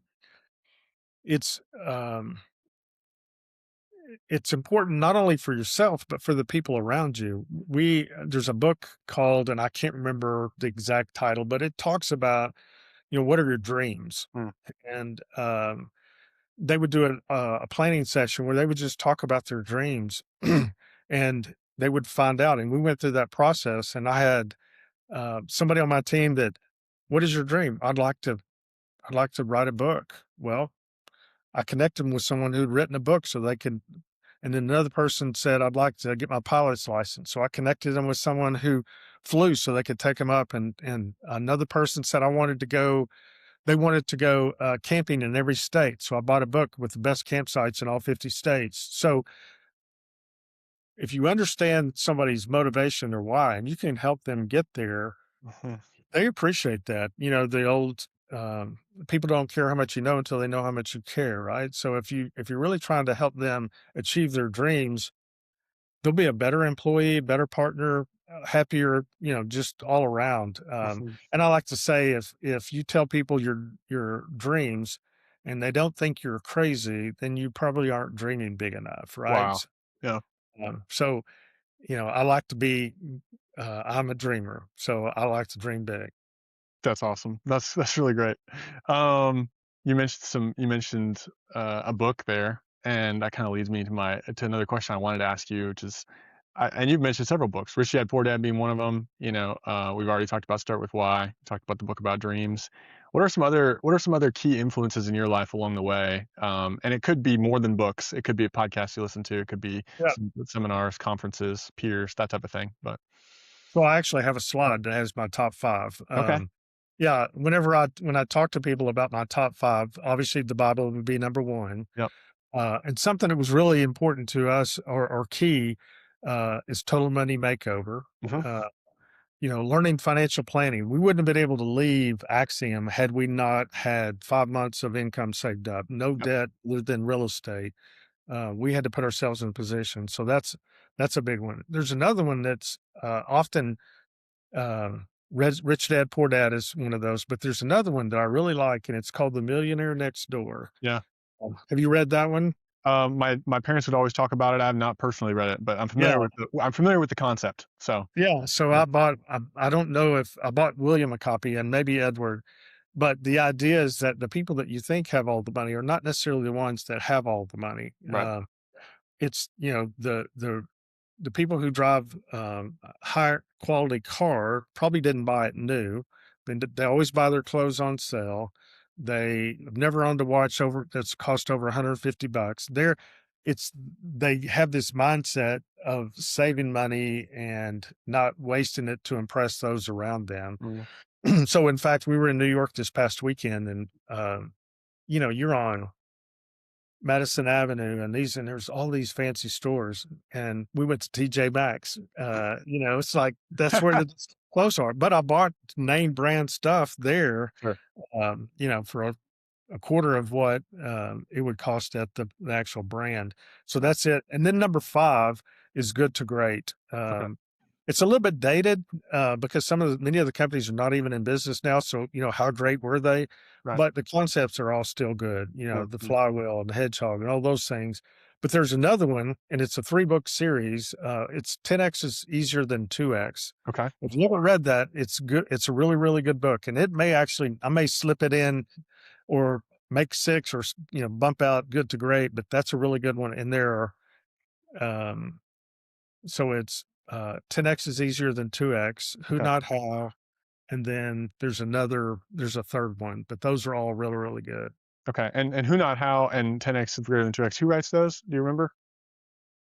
it's, um it's important not only for yourself, but for the people around you. There's a book called, and I can't remember the exact title, but it talks about, what are your dreams? Mm, And they would do a planning session where they would just talk about their dreams and they would find out. And we went through that process. And I had somebody on my team that, what is your dream? I'd like to write a book. Well, I connected them with someone who'd written a book so they could, and then another person said, I'd like to get my pilot's license. So I connected them with someone who flew so they could take them up. And another person said, they wanted to go camping in every state. So I bought a book with the best campsites in all 50 states. So if you understand somebody's motivation or why, and you can help them get there, mhm, they appreciate that. The old people don't care how much you know until they know how much you care, right? So if you're really trying to help them achieve their dreams, they'll be a better employee, better partner, happier, just all around. mhm. And I like to say, if you tell people your dreams and they don't think you're crazy, then you probably aren't dreaming big enough, right? Wow. Yeah. So I like to be. I'm a dreamer, so I like to dream big. That's awesome. That's really great. Um, you mentioned a book there, and that kind of leads me to another question I wanted to ask you, which is, and you've mentioned several books, Rich Dad Poor Dad being one of them. We've already talked about Start with Why. Talked about the book about dreams. What are some other key influences in your life along the way? And it could be more than books. It could be a podcast you listen to. It could be Yeah. some seminars, conferences, peers, that type of thing. But So I actually have a slide that has my top five. okay. Yeah, when I talk to people about my top five, obviously the Bible would be number one. Yep. And something that was really important to us or key is Total Money Makeover. Hmm. Uh, learning financial planning. We wouldn't have been able to leave Axiom had we not had 5 months of income saved up, no Yep. debt other than real estate. We had to put ourselves in a position. So that's a big one. There's another one that's often Rich Dad Poor Dad is one of those, but there's another one that I really like, and it's called The Millionaire Next Door. Yeah. Have you read that one? My parents would always talk about it. I have not personally read it, but Yeah. I'm familiar with the concept. So Yeah. So yeah. I don't know if I bought William a copy and maybe Edward, but the idea is that the people that you think have all the money are not necessarily the ones that have all the money. Right. It's, the people who drive a higher quality car probably didn't buy it new. They always buy their clothes on sale. They have never owned a watch that's cost over $150. They have this mindset of saving money and not wasting it to impress those around them. Mm, So in fact, we were in New York this past weekend and you're on Madison Avenue and there's all these fancy stores and we went to TJ Maxx. It's like that's where the clothes are. But I bought name brand stuff there, sure. for a quarter of what it would cost at the actual brand. So Wow. that's it. And then number five is Good to Great. Okay. It's a little bit dated because many of the companies are not even in business now. So how great were they? Right. But the concepts are all still good. Yeah. The Mm, flywheel and the hedgehog and all those things. But there's another one, and it's a 3-book series. It's 10x is easier than 2x. okay. If you haven't read that, it's good. It's a really, really good book, and I may slip it in or make six or bump out Good to Great, but that's a really good one. And there are so it's 10x is easier than 2x. Who Okay. not how and then there's a third one, but those are all really, really good. Okay. And Who Not How and 10x is greater than 2x. Who writes those? Do you remember?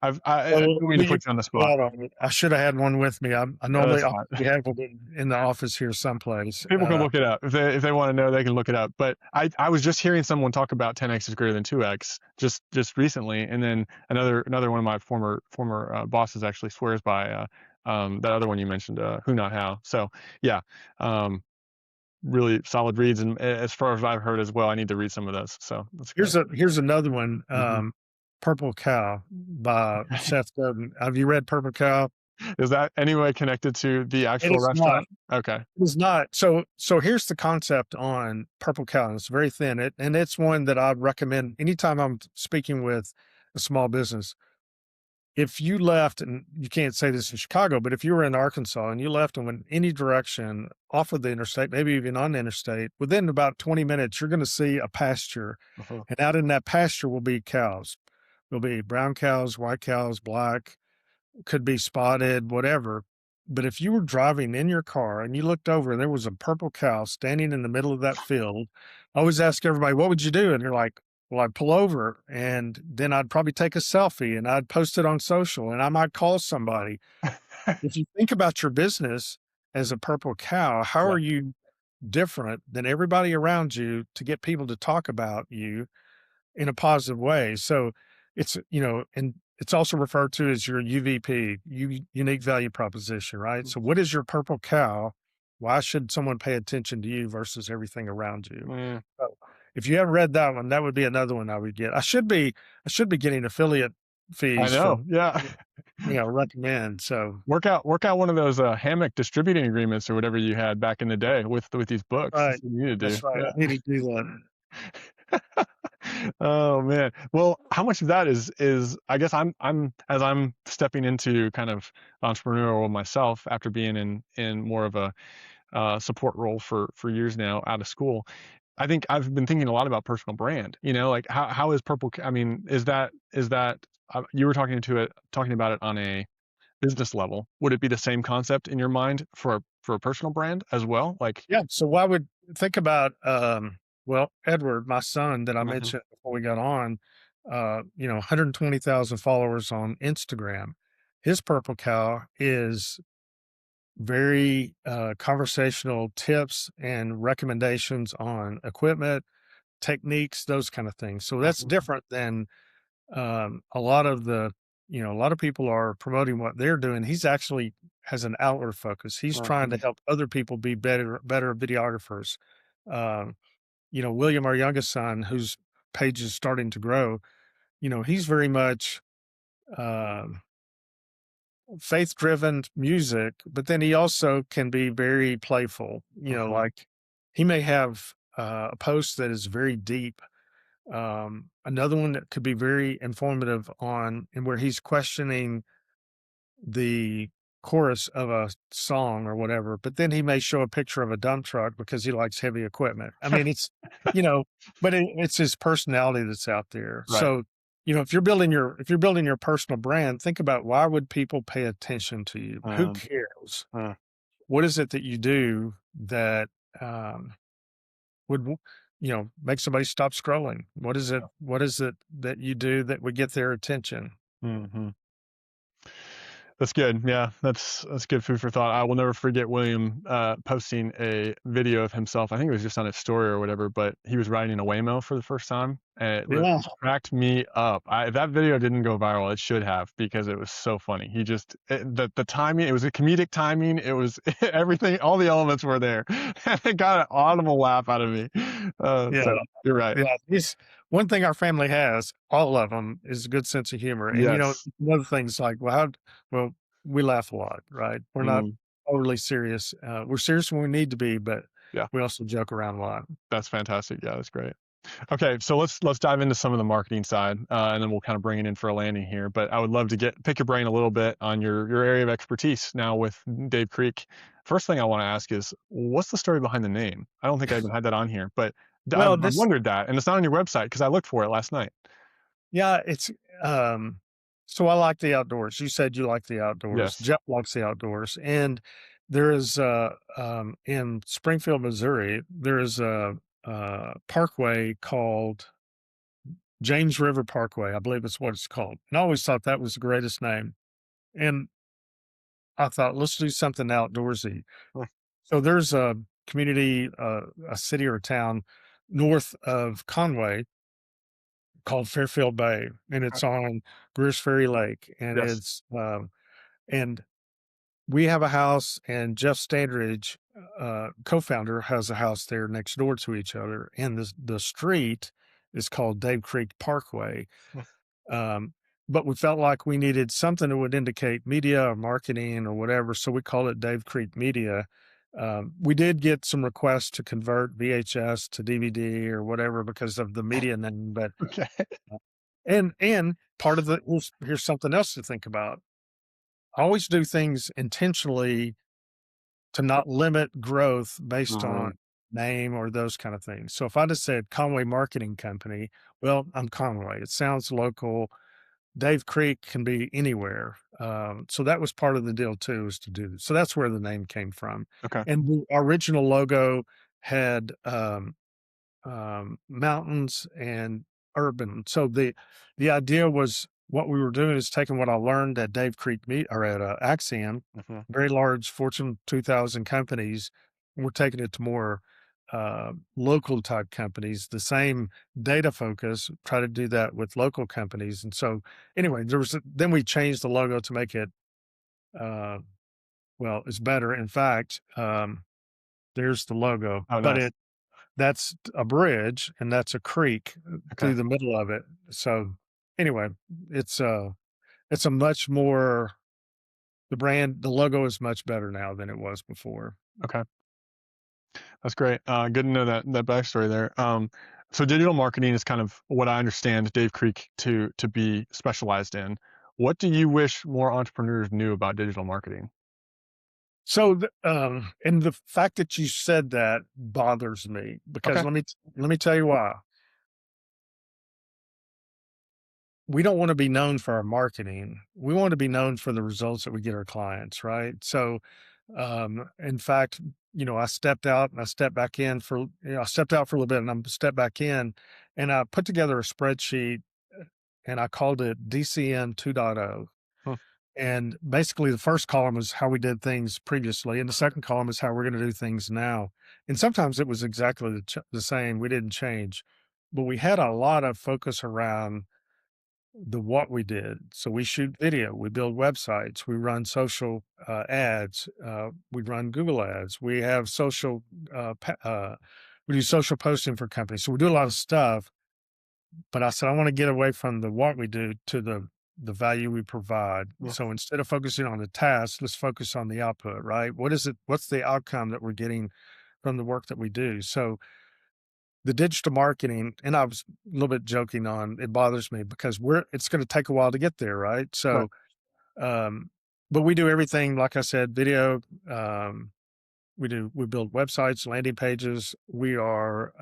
I Well, don't mean to you put you on the pulled spot. out on me. I should have had one with me. I No, normally that's I fine. we have one in the office here someplace. People can look it up if they want to know. They can look it up. But I was just hearing someone talk about 10x is greater than 2x just recently, and then another one of my former bosses actually swears by that other one you mentioned, Who Not How. So yeah, um, really solid reads, and as far as I've heard as well, I need to read some of those. So that's great. Here's another one, Hmm. Purple Cow by Seth Godin. Have you read Purple Cow? Is that any way connected to the It actual is not. restaurant? Okay. It is not. So here's the concept on Purple Cow, and it's very thin. It's one that I recommend anytime I'm speaking with a small business. If you left, and you can't say this in Chicago, but if you were in Arkansas and you left and went any direction off of the interstate, maybe even on the interstate, within about 20 minutes, you're going to see a pasture. Uh-huh. And out in that pasture will be cows. There'll be brown cows, white cows, black, could be spotted, whatever. But if you were driving in your car and you looked over and there was a purple cow standing in the middle of that field, I always ask everybody, what would you do? And they're like, well, I'd pull over and then I'd probably take a selfie and I'd post it on social and I might call somebody. If you think about your business as a purple cow, how Yeah. are you different than everybody around you to get people to talk about you in a positive way? So and it's also referred to as your UVP, unique value proposition, right? So what is your purple cow? Why should someone pay attention to you versus everything around you? Mm, So if you haven't read that one, that would be another one I would get. I should be getting affiliate I fees know. from, Yeah. recommend. So Work out one of those hammock distributing agreements or whatever you had back in the day with these books. right. That's what you need to do. That's right. I need to do that. Yeah. Oh man. Well, how much of that is I guess I'm stepping into kind of entrepreneurial myself after being in more of a support role for years now out of school. I think I've been thinking a lot about personal brand. Like how is I mean, is that you were talking about it on a business level? Would it be the same concept in your mind for a personal brand as well? Like, Yeah. So I would think about, well, Edward, my son that I mhm, mentioned before we got on, 120,000 followers on Instagram. His purple cow is very conversational tips and recommendations on equipment, techniques, those kind of things. So that's mhm, different than a lot of a lot of people are promoting what they're doing. He's actually has an outward focus. He's trying to mhm, help other people be better videographers. Um, William, our youngest son, whose page is starting to grow, he's very much um faith driven music, but then he also can be very playful. mhm, Like he may have a post that is very deep, another one that could be very informative on and where he's questioning the chorus of a song or whatever, but then he may show a picture of a dump truck because he likes heavy equipment. I mean, you know, but it's his personality that's out there. right. So, if you're building your personal brand, think about why would people pay attention to you? Who Um, cares? uh, What is it that you do that um, would make somebody stop scrolling? What is it? yeah. What is it that you do that would get their attention? Mhm. That's good. Yeah, that's good food for thought. I will never forget William posting a video of himself. I think it was just on his story or whatever, but he was riding a Waymo for the first time, and Yeah, it cracked me up. That video didn't go viral. It should have because it was so funny. The timing. It was a comedic timing. It was everything. All the elements were there. It got an audible laugh out of me. yeah. So you're right. Yeah, it's one thing our family has, all of them, is a good sense of humor, and, Yes. one of the things like, well, we laugh a lot, right? We're not Mm, overly serious, we're serious when we need to be, but yeah, we also joke around a lot. that's fantastic. Yeah, that's great. Okay, so let's dive into some of the marketing side, and then we'll kind of bring it in for a landing here. But I would love to pick your brain a little bit on your area of expertise now with Dave Creek. First thing I want to ask is, what's the story behind the name? I don't think I even had that on here, but Well, I've wondered that, and it's not on your website because I looked for it last night. yeah, so I like the outdoors. You said you like the outdoors. Yes. Jeff likes the outdoors, and there is in Springfield, Missouri, there is a parkway called James River Parkway. I believe it's what it's called. And I always thought that was the greatest name. And I thought, let's do something outdoorsy. Hmm. So there's a community, a city or a town north of Conway called Fairfield Bay, and Okay. it's on Greers Ferry Lake, and Yes. and we have a house, and Jeff Standridge, co-founder, has a house there next door to each other, and the street is called Dave Creek Parkway. Hmm. Um, but we felt like we needed something that would indicate media or marketing or whatever, so we call it Dave Creek Media. We did get some requests to convert VHS to DVD or whatever because of the media name, but Okay. and part of the here's something else to think about. I always do things intentionally to not limit growth based on Mhm. name or those kind of things. So if I just said Conway Marketing Company, well, I'm Conway. It sounds local. Dave Creek can be anywhere. So that was part of the deal too, is to do. So that's where the name came from. Okay. And the original logo had mountains and urban. So the idea was what we were doing is taking what I learned at Dave Creek Meet or at Acxiom, Mhm. very large Fortune 2000 companies. And we're taking it to more local type companies. The same data focus. Try to do that with local companies. And so anyway, then we changed the logo to make it uh, well, it's better. In fact, there's the logo, Oh, but nice. that's a bridge and that's a creek Okay. through the middle of it. So anyway, it's a it's a much more the logo is much better now than it was before. Okay. That's great. Good to know that backstory there. So digital marketing is kind of what I understand Dave Creek to be specialized in. What do you wish more entrepreneurs knew about digital marketing? So and the fact that you said that bothers me because Okay. let me tell you why. We don't want to be known for our marketing. We want to be known for the results that we get our clients, right? So in fact, I stepped out and I stepped back in for, I stepped out for a little bit and I'm stepped back in and I put together a spreadsheet and I called it DCN 2.0. Hmm. And basically the first column is how we did things previously. And the second column is how we're going to do things now. And sometimes it was exactly the same. We didn't change, but we had a lot of focus around the what we did. So we shoot video, we build websites, we run social ads, we run Google ads, we have we do social posting for companies. So we do a lot of stuff. But I said I want to get away from the what we do to the value we provide. Yeah. So instead of focusing on the task, let's focus on the output. Right? What is it? What's the outcome that we're getting from the work that we do? So the digital marketing, and I was a little bit joking on it bothers me because it's going to take a while to get there, right? Right. So, um, but we do everything, like I said, video. We build websites, landing pages. We are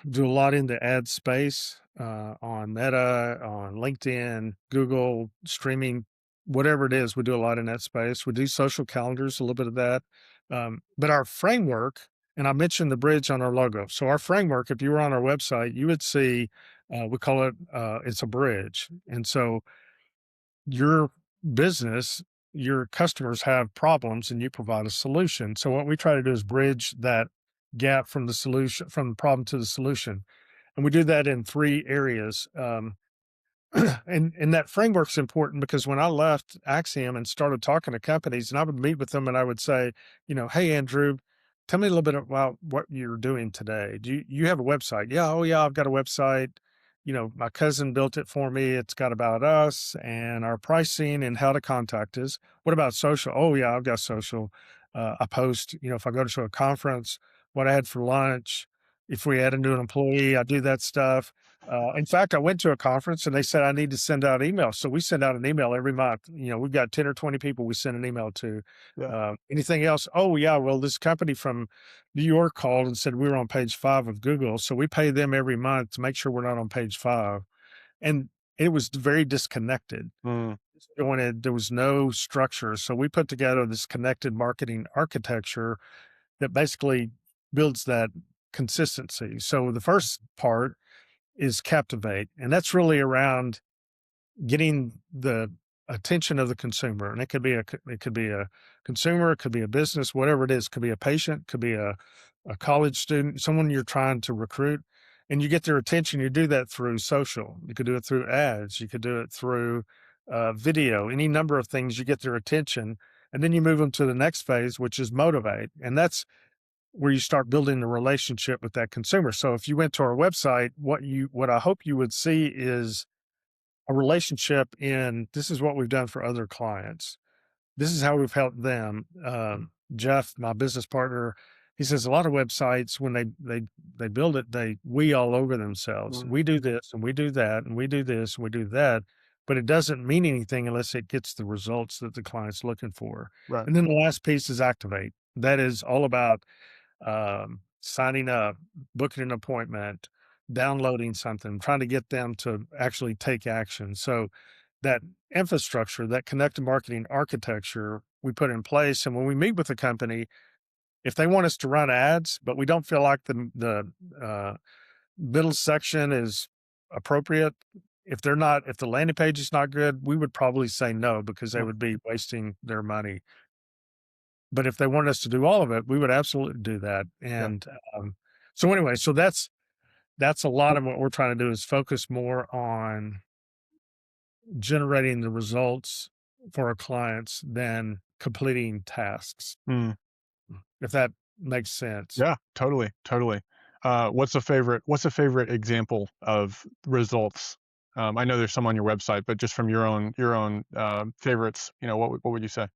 do a lot in the ad space on Meta, on LinkedIn, Google, streaming, whatever it is. We do a lot in that space. We do social calendars, a little bit of that. But our framework, and I mentioned the bridge on our logo. So our framework, if you were on our website, you would see we call it it's a bridge, and so your business, your customers have problems and you provide a solution. So what we try to do is bridge that gap from the problem to the solution. And we do that in three areas. And that framework's important because when I left Axiom and started talking to companies, and I would meet with them and I would say, hey Andrew, tell me a little bit about what you're doing today. Do you have a website? Yeah, oh yeah, I've got a website. My cousin built it for me. It's got about us and our pricing and how to contact us. What about social? Oh yeah, I've got social. I post, if I go to a conference, what I had for lunch. If we had a new employee, I do that stuff. In fact, I went to a conference and they said I need to send out emails. So we send out an email every month. We've got 10 or 20 people we send an email to. Yeah. Anything else? Oh, yeah. Well, this company from New York called and said we were on page 5 of Google. So we pay them every month to make sure we're not on page 5. And it was very disconnected. Mm. disjointed. There was no structure. So we put together this connected marketing architecture that basically builds that consistency. So the first part is captivate, and that's really around getting the attention of the consumer. And it could be a consumer, it could be a business, whatever it is, could be a patient, could be a college student, someone you're trying to recruit, and you get their attention. You do that through social. You could do it through ads. You could do it through video, any number of things. You get their attention, and then you move them to the next phase, which is motivate. And that's where you start building the relationship with that consumer. So if you went to our website, what I hope you would see is a relationship in this is what we've done for other clients. This is how we've helped them. Jeff, my business partner, he says a lot of websites when they build it, they we all over themselves. Mm, We do this and we do that and we do this and we do that, but it doesn't mean anything unless it gets the results that the client's looking for. right. And then the last piece is activate. That is all about signing up, booking an appointment, downloading something, trying to get them to actually take action. So that infrastructure, that connected marketing architecture we put in place. And when we meet with a company, if they want us to run ads, but we don't feel like the middle section is appropriate, if the landing page is not good, we would probably say no because they Mm, would be wasting their money. But if they wanted us to do all of it, we would absolutely do that. yeah. And so anyway, so that's a lot of what we're trying to do is focus more on generating the results for our clients than completing tasks, Mm, if that makes sense. yeah, totally, totally. What's a favorite example of results? I know there's some on your website, but just from your own favorites, what would you say?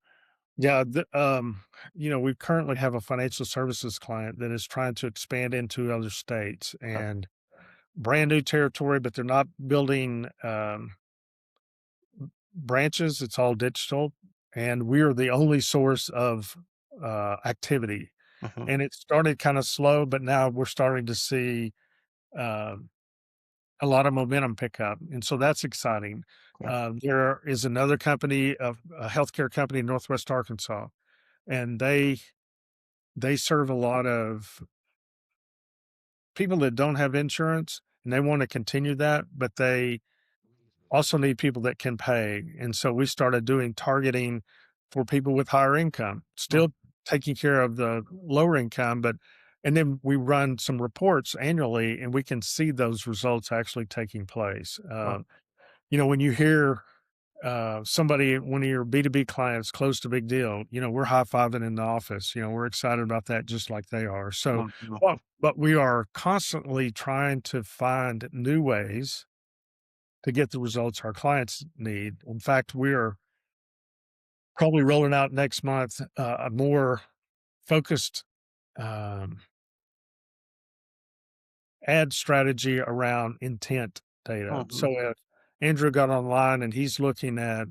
Yeah, we currently have a financial services client that is trying to expand into other states Okay. and brand new territory, but they're not building branches. It's all digital, and we are the only source of activity. Mhm. And it started kind of slow, but now we're starting to see um, a lot of momentum pick up, and so that's exciting. Yeah. There is another company, a healthcare company in Northwest Arkansas, and they serve a lot of people that don't have insurance, and they want to continue that, but they also need people that can pay. And so we started doing targeting for people with higher income, Mm, still taking care of the lower income, but and then we run some reports annually and we can see those results actually taking place. wow. When you hear one of your B2B clients closed a big deal, we're high fiving in the office. We're excited about that just like they are. So, Mm, mm, but we are constantly trying to find new ways to get the results our clients need. In fact, we're probably rolling out next month a more focused um, ad strategy around intent data. mhm. So if Andrew got online and he's looking at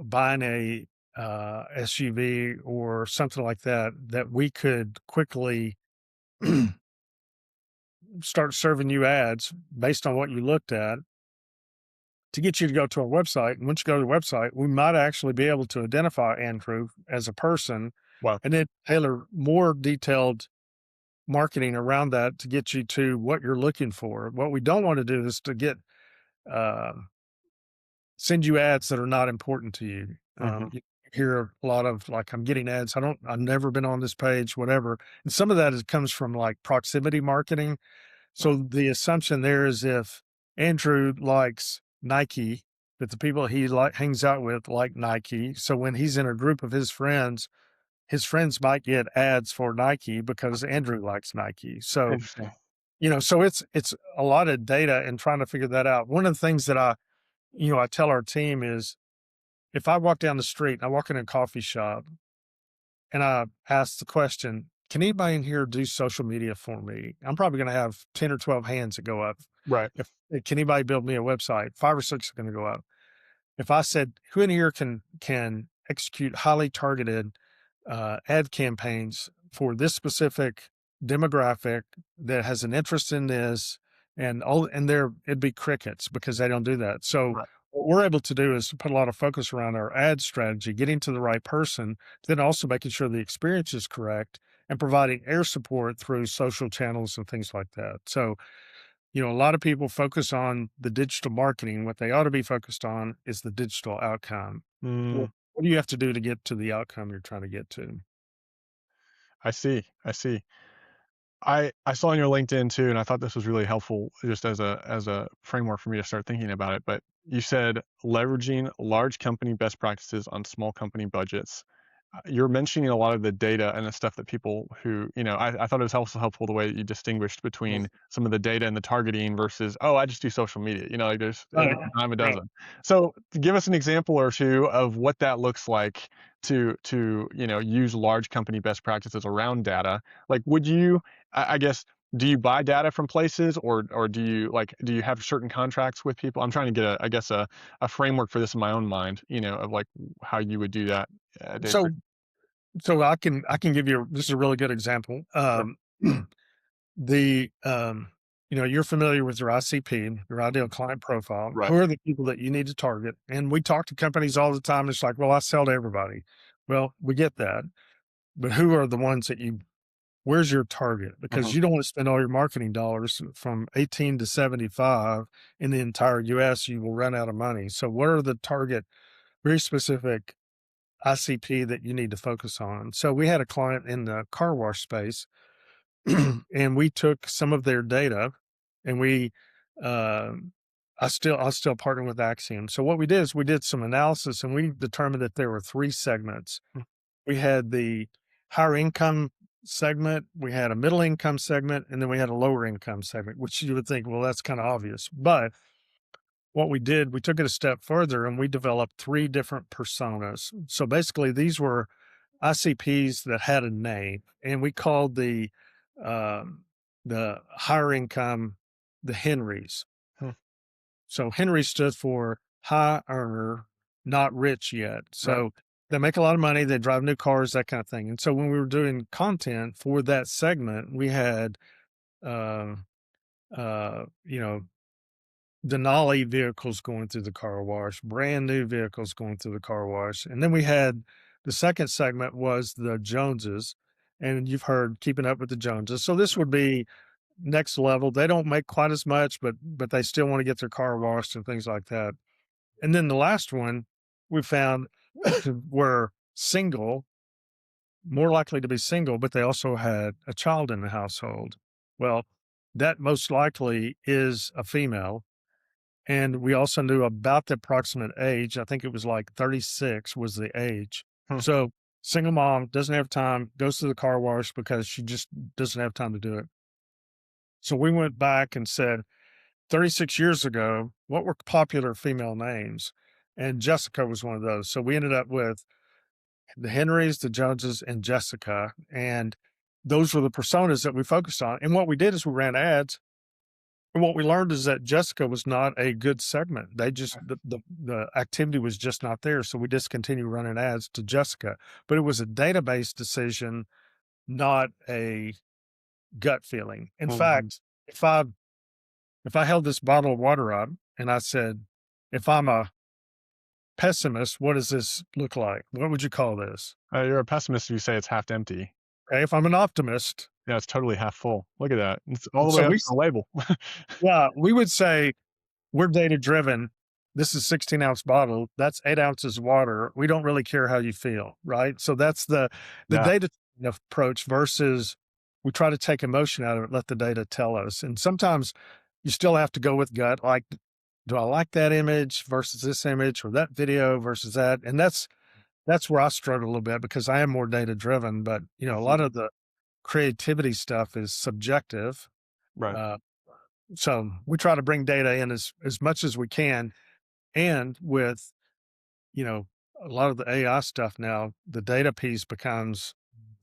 buying a SUV or something like that, that we could quickly start serving you ads based on what you looked at to get you to go to our website. And once you go to the website, we might actually be able to identify Andrew as a person Wow. and then tailor more detailed marketing around that to get you to what you're looking for. What we don't want to do is to uh, send you ads that are not important to you. Mhm. You hear a lot of like, I'm getting ads. I've never been on this page, whatever. And some of that comes from like proximity marketing. Mm, So the assumption there is if Andrew likes Nike, that the people he hangs out with like Nike. So when he's in a group of his friends might get ads for Nike because Andrew likes Nike. So, interesting. so it's a lot of data and trying to figure that out. One of the things that I tell our team is if I walk down the street, I walk in a coffee shop and I ask the question, can anybody in here do social media for me? I'm probably going to have 10 or 12 hands that go up. Right. If can anybody build me a website? 5 or 6 are going to go up. If I said, who in here can execute highly targeted ad campaigns for this specific demographic that has an interest in this, and it'd be crickets because they don't do that. So Right. what we're able to do is to put a lot of focus around our ad strategy, getting to the right person, then also making sure the experience is correct and providing air support through social channels and things like that. So, a lot of people focus on the digital marketing. What they ought to be focused on is the digital outcome. Mm, What do you have to do to get to the outcome you're trying to get to? I see. I see. I saw on your LinkedIn too, and I thought this was really helpful just as a framework for me to start thinking about it. But you said leveraging large company best practices on small company budgets. You're mentioning a lot of the data and the stuff that people who, I thought it was also helpful the way that you distinguished between some of the data and the targeting versus, oh, I just do social media. Like there's Right, a dime a right. dozen. So give us an example or two of what that looks like to use large company best practices around data. Like, would you, I guess, do you buy data from places or do you have certain contracts with people? I'm trying to get I guess a framework for this in my own mind, of like how you would do that day to day. So, so I can give you this is a really good example. Sure. The you're familiar with your ICP, your ideal client profile. Right. Who are the people that you need to target? And we talk to companies all the time. It's like, well, I sell to everybody. Well, we get that, but who are the ones that you? Where's your target? Mhm. Because you don't want to spend all your marketing dollars from 18 to 75 in the entire US. You will run out of money. So, what are the target, very specific ICP that you need to focus on? So, we had a client in the car wash space and we took some of their data and we um I still partner with Acxiom. So what we did is we did some analysis and we determined that there were three segments. Mm, We had the higher income segment, we had a middle income segment, and then we had a lower income segment, which you would think, well, that's kind of obvious. But what we did, we took it a step further and we developed three different personas. So basically, these were ICPs that had a name, and we called um, the higher income the Henrys. hmm, So Henry stood for high earner, not rich yet. right. So they make a lot of money, they drive new cars, that kind of thing. And so when we were doing content for that segment, we had um, you know, Denali vehicles going through the car wash, brand new vehicles going through the car wash. And then we had the second segment was the Joneses. And you've heard keeping up with the Joneses. So this would be next level. They don't make quite as much, but they still want to get their car washed and things like that. And then the last one we found were single, more likely to be single, but they also had a child in the household. Well, that most likely is a female, and we also knew about the approximate age. I think it was like 36 was the age. Hmm, So, single mom doesn't have time, goes to the car wash because she just doesn't have time to do it. So, we went back and said, 36 years ago, what were popular female names? And Jessica was one of those. So, we ended up with the Henrys, the Joneses, and Jessica. And those were the personas that we focused on. And what we did is we ran ads. And what we learned is that Jessica was not a good segment. They just the activity was just not there. So we discontinued running ads to Jessica. But it was a database decision, not a gut feeling. In mhm. fact, if I held this bottle of water up and I said, if I'm a pessimist, what does this look like? What would you call this? You're a pessimist if you say it's half empty. Okay, if I'm an optimist, Yeah, it's totally half full. Look at that. It's all the so way up to the label. yeah, we would say we're data driven. This is 16-ounce bottle. That's 8 ounces water. We don't really care how you feel, right? So that's the Yeah. data approach versus we try to take emotion out of it, let the data tell us. And sometimes you still have to go with gut. Like, do I like that image versus this image or that video versus that? And that's where I struggle a little bit because I am more data driven. But a Mhm. lot of the creativity stuff is subjective. Right. Uh, so we try to bring data in as much as we can, and with, you know, a lot of the AI stuff now, the data piece becomes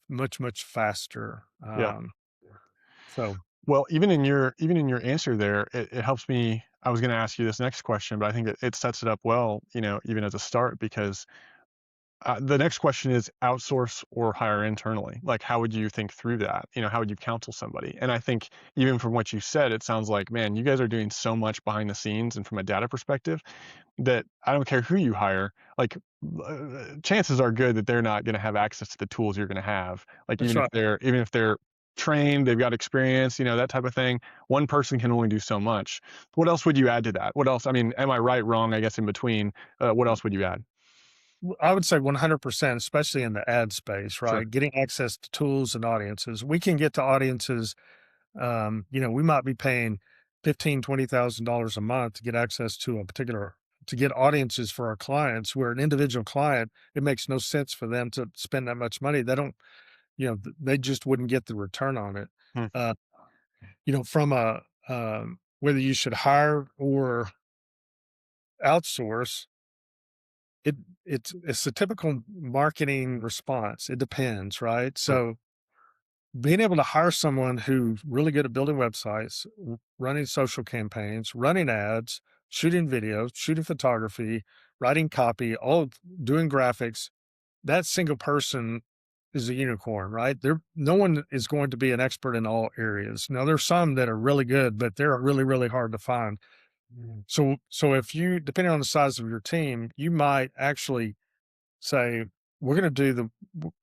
much, much faster. Yeah. So Well, even in your answer there, it helps me. I was going to ask you this next question, but I think it sets it up well, even as a start because The next question is outsource or hire internally. Like, how would you think through that? How would you counsel somebody? And I think even from what you said, it sounds like, man, you guys are doing so much behind the scenes and from a data perspective that I don't care who you hire, like, chances are good that they're not going to have access to the tools you're going to have. Like, That's even if right. they're trained, they've got experience, that type of thing. One person can only do so much. What else would you add to that? What else? I mean, am I right, wrong? I guess in between. What else would you add? I would say 100%, especially in the ad space, Sure. right? Getting access to tools and audiences. We can get to audiences. We might be paying 15, $20,000 a month to get access to a particular to get audiences for our clients. Where an individual client, it makes no sense for them to spend that much money. They don't, they just wouldn't get the return on it. Hmm. Uh, from a whether you should hire or outsource, it it's a typical marketing response. It depends, right? Sure. So being able to hire someone who's really good at building websites, running social campaigns, running ads, shooting videos, shooting photography, writing copy, all doing graphics, that single person is a unicorn, right? There, no one is going to be an expert in all areas. Now, there's some that are really good, but they're really, really hard to find. So if you, depending on the size of your team, you might actually say, we're going to do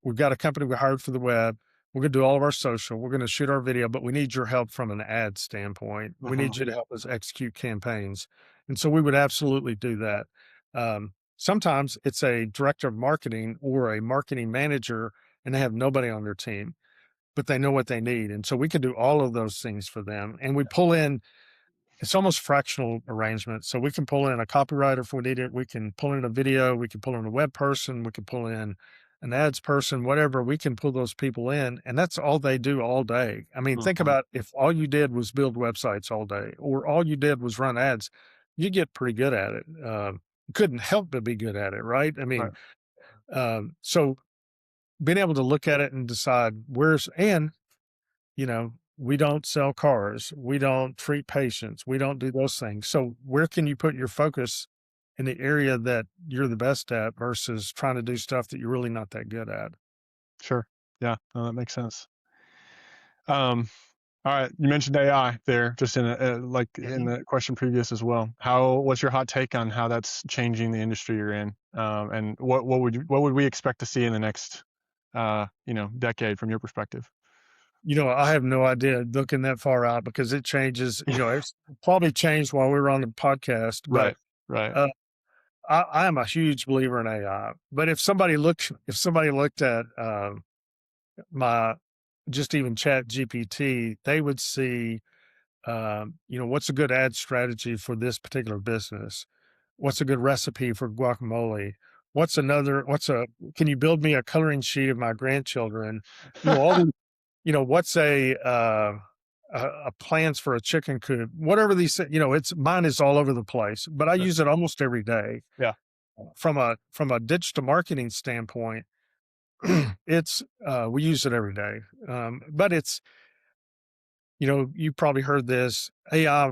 we've got a company we hired for the web. We're going to do all of our social. We're going to shoot our video, but we need your help from an ad standpoint. We Uh-huh. need you to help us execute campaigns. And so we would absolutely do that. Sometimes it's a director of marketing or a marketing manager, and they have nobody on their team, but they know what they need. And so we can do all of those things for them. And we pull in, it's almost fractional arrangement. So we can pull in a copywriter if we need it. We can pull in a video. We can pull in a web person. We can pull in an ads person, whatever. We can pull those people in, and that's all they do all day. I mean, think Mhm. about if all you did was build websites all day, or all you did was run ads, you get pretty good at it. Couldn't help but be good at it, right? I mean, Right. so being able to look at it and decide we don't sell cars. We don't treat patients. We don't do those things. So where can you put your focus in the area that you're the best at versus trying to do stuff that you're really not that good at? Sure. Yeah. No, that makes sense. Um, all right. You mentioned AI there, just like in Mhm. the question previous as well. What's your hot take on how that's changing the industry you're in? And what would we expect to see in the next, decade from your perspective? I have no idea looking that far out because it changes. It's probably changed while we were on the podcast, but Right. Right. uh, I am a huge believer in AI. But if somebody looked at my just even Chat GPT, they would see what's a good ad strategy for this particular business? What's a good recipe for guacamole? Can you build me a coloring sheet of my grandchildren? All these, what's a plans for a chicken coop? Whatever it's mine is all over the place, but I Sure. use it almost every day. Yeah. From a digital marketing standpoint, we use it every day. But you probably heard this. AI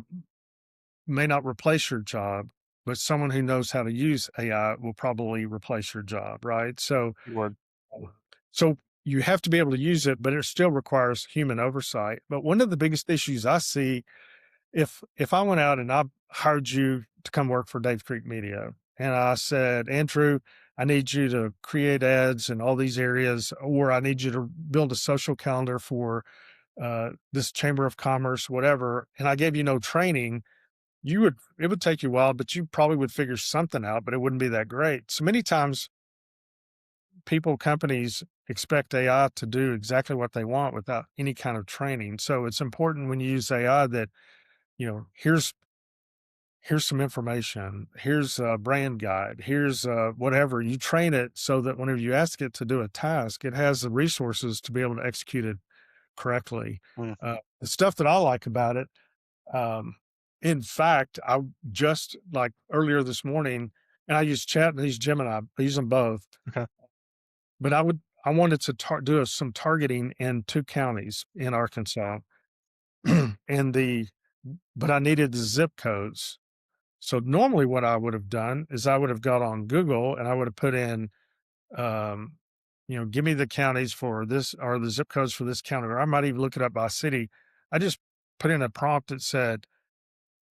may not replace your job, but someone who knows how to use AI will probably replace your job, right? Word. So you have to be able to use it, but it still requires human oversight. But one of the biggest issues I see, if I went out and I hired you to come work for Dave Creek Media, and I said, Andrew, I need you to create ads in all these areas, or I need you to build a social calendar for this chamber of commerce, whatever, and I gave you no training, it would take you a while, but you probably would figure something out, but it wouldn't be that great. So many times companies expect AI to do exactly what they want without any kind of training. So it's important when you use AI that, here's some information, here's a brand guide, here's whatever. You train it so that whenever you ask it to do a task, it has the resources to be able to execute it correctly. Mm. The stuff that I like about it, Um, in fact, I just like earlier this morning, and I use Chat and I use Gemini. I use them both, Okay. but I wanted to do some targeting in 2 counties in Arkansas, and but I needed the zip codes. So normally, what I would have done is I would have got on Google and I would have put in um, give me the counties for this or the zip codes for this county, or I might even look it up by city. I just put in a prompt that said,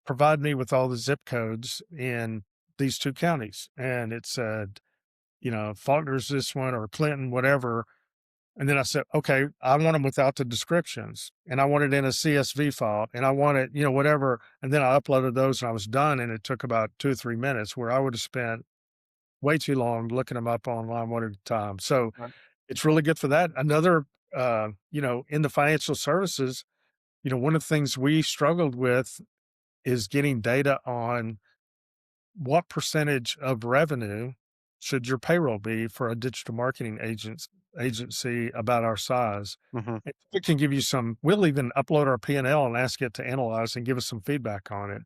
provide me with all the zip codes in these two counties. And it said, Faulkner's this one or Clinton, whatever. And then I said, okay, I want them without the descriptions and I want it in a CSV file and I want it, whatever. And then I uploaded those and I was done. And it took about 2 or 3 minutes where I would have spent way too long looking them up online one at a time. So Right. it's really good for that. Another, in the financial services, one of the things we struggled with is getting data on what percentage of revenue should your payroll be for a digital marketing agency about our size. Hmm. And it can give you some. We'll even upload our P&L and ask it to analyze and give us some feedback on it.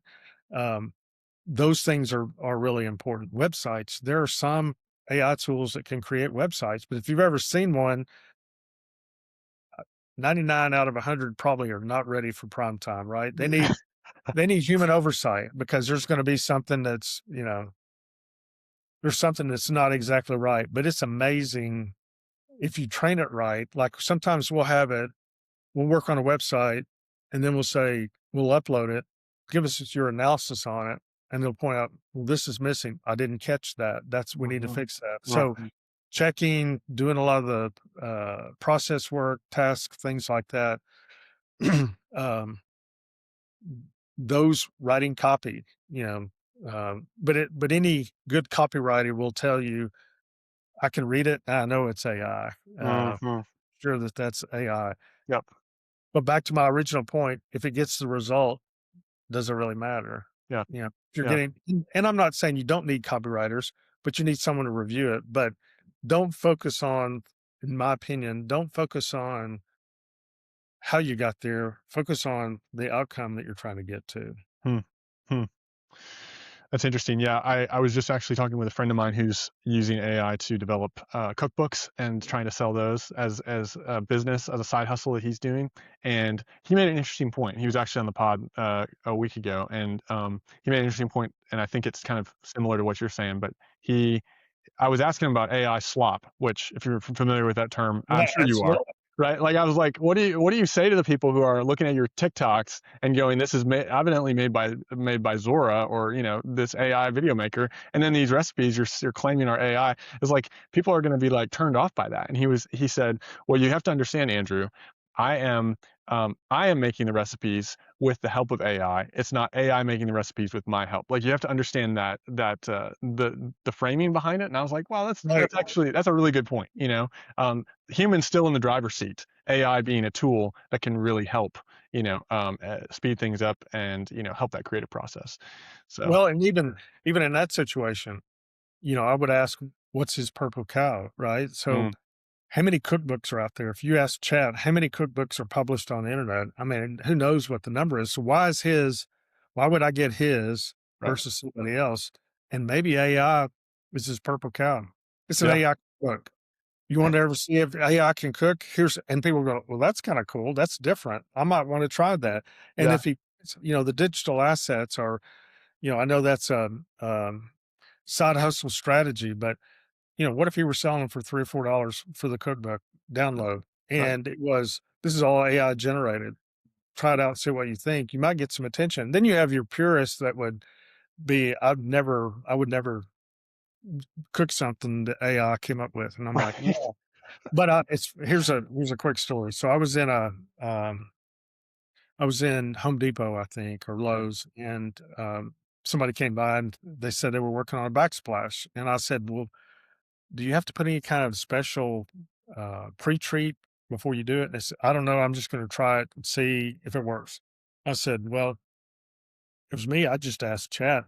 Those things are really important. Websites, there are some AI tools that can create websites, but if you've ever seen one, 99 out of 100 probably are not ready for prime time, right? They need human oversight because there's going to be something that's, there's something that's not exactly right, but it's amazing if you train it right. Like sometimes we'll work on a website and then we'll say, we'll upload it, give us your analysis on it. And they'll point out, well, this is missing. I didn't catch that. We need to Hmm. fix that. Right. So checking, doing a lot of the process work, tasks, things like that. um, those writing copy, but any good copywriter will tell you, I can read it. I know it's AI. Hmm. Sure that that's AI. Yep. But back to my original point, if it gets the result, does it really matter? Yeah. If you're Yeah. getting, and I'm not saying you don't need copywriters, but you need someone to review it. But don't focus on, in my opinion, don't focus on how you got there. Focus on the outcome that you're trying to get to. Hmm. Hmm. That's interesting. Yeah, I was just actually talking with a friend of mine who's using AI to develop cookbooks and trying to sell those as a business, as a side hustle that he's doing. And he made an interesting point. He was actually on the pod a week ago, and he made an interesting point, and I think it's kind of similar to what you're saying. But he I was asking him about AI slop, which if you're familiar with that term, I'm Yeah, sure you are, absolutely. right? Like I was like, what do you say to the people who are looking at your TikToks and going, this is evidently made by Zora or this AI video maker, and then these recipes you're claiming are AI. It's like people are going to be like turned off by that. And he said, well, you have to understand, Andrew, I am I am making the recipes with the help of AI. It's not AI making the recipes with my help. Like you have to understand the framing behind it. And I was like, wow, Right. that's a really good point. Humans still in the driver's seat. AI being a tool that can really help, speed things up and help that creative process. So, Well, and even in that situation, I would ask, what's his purple cow, right? So mm, how many cookbooks are out there? If you ask chat, how many cookbooks are published on the internet? I mean, who knows what the number is? So why would I get his right, versus somebody else? And maybe AI is his purple cow. It's an yeah, AI cook. You want to ever see if AI can cook? And people go, well, that's kind of cool. That's different. I might want to try that. And yeah, if the digital assets are, I know that's a side hustle strategy, but what if you were selling for $3 or $4 for the cookbook download? right. And this is all AI generated. Try it out, see what you think. You might get some attention. Then you have your purists that would be, I would never cook something that AI came up with. And I'm like, Right. no. But here's a quick story. So um, I was in Home Depot, I think, or Yeah. Lowe's, and somebody came by and they said they were working on a backsplash. And I said, well, do you have to put any kind of special pre-treat before you do it? And they said, I don't know. I'm just going to try it and see if it works. I said, well, it was me. I just asked chat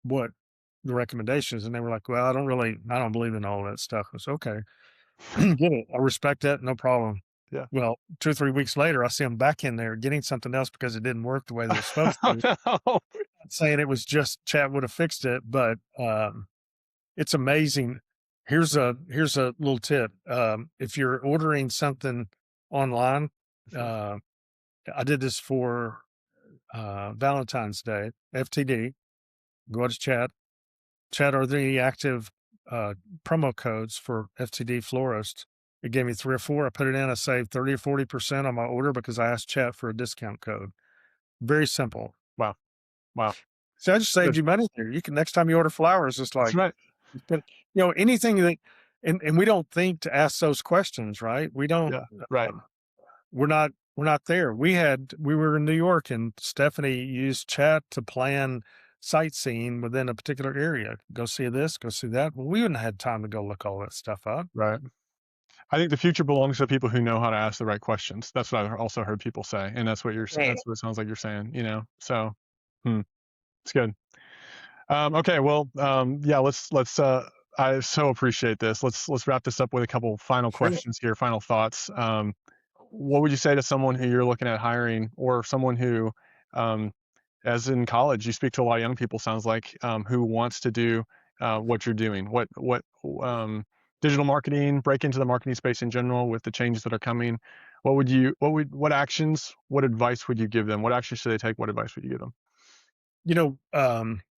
what the recommendations, and they were like, well, I don't believe in all that stuff. I said, okay, get it. I respect that. No problem. Yeah. Well, 2 or 3 weeks later, I see them back in there getting something else because it didn't work the way that it was supposed Oh to. no. Not saying it was just chat would have fixed it, but it's amazing. Here's a little tip. If you're ordering something online, Mhm. uh, I did this for Valentine's Day, FTD. Go to chat. Chat, are there any active promo codes for FTD florists. It gave me 3 or 4. I put it in. I saved 30 or 40% on my order because I asked chat for a discount code. Very simple. Wow. Wow. See, I just saved Good. you money there. You can next time you order flowers, it's That's like, right. you can, anything that, and we don't think to ask those questions, right? We don't. Yeah. Right. Um, we're not there. We were in New York, and Stephanie used chat to plan sightseeing within a particular area. Go see this, go see that. Well, we wouldn't have had time to go look all that stuff up. Right. I think the future belongs to people who know how to ask the right questions. That's what I've also heard people say, and that's what Right. that's what it sounds like you're saying. So hmm, it's good. Okay, well, yeah, let's. I so appreciate this. Let's wrap this up with a couple final Sure. questions here, final thoughts. What would you say to someone who you're looking at hiring, or someone who, um, as in college, you speak to a lot of young people, sounds like, who wants to do what you're doing? Um, digital marketing, break into the marketing space in general with the changes that are coming. What actions, what advice would you give them? What actions should they take? What advice would you give them?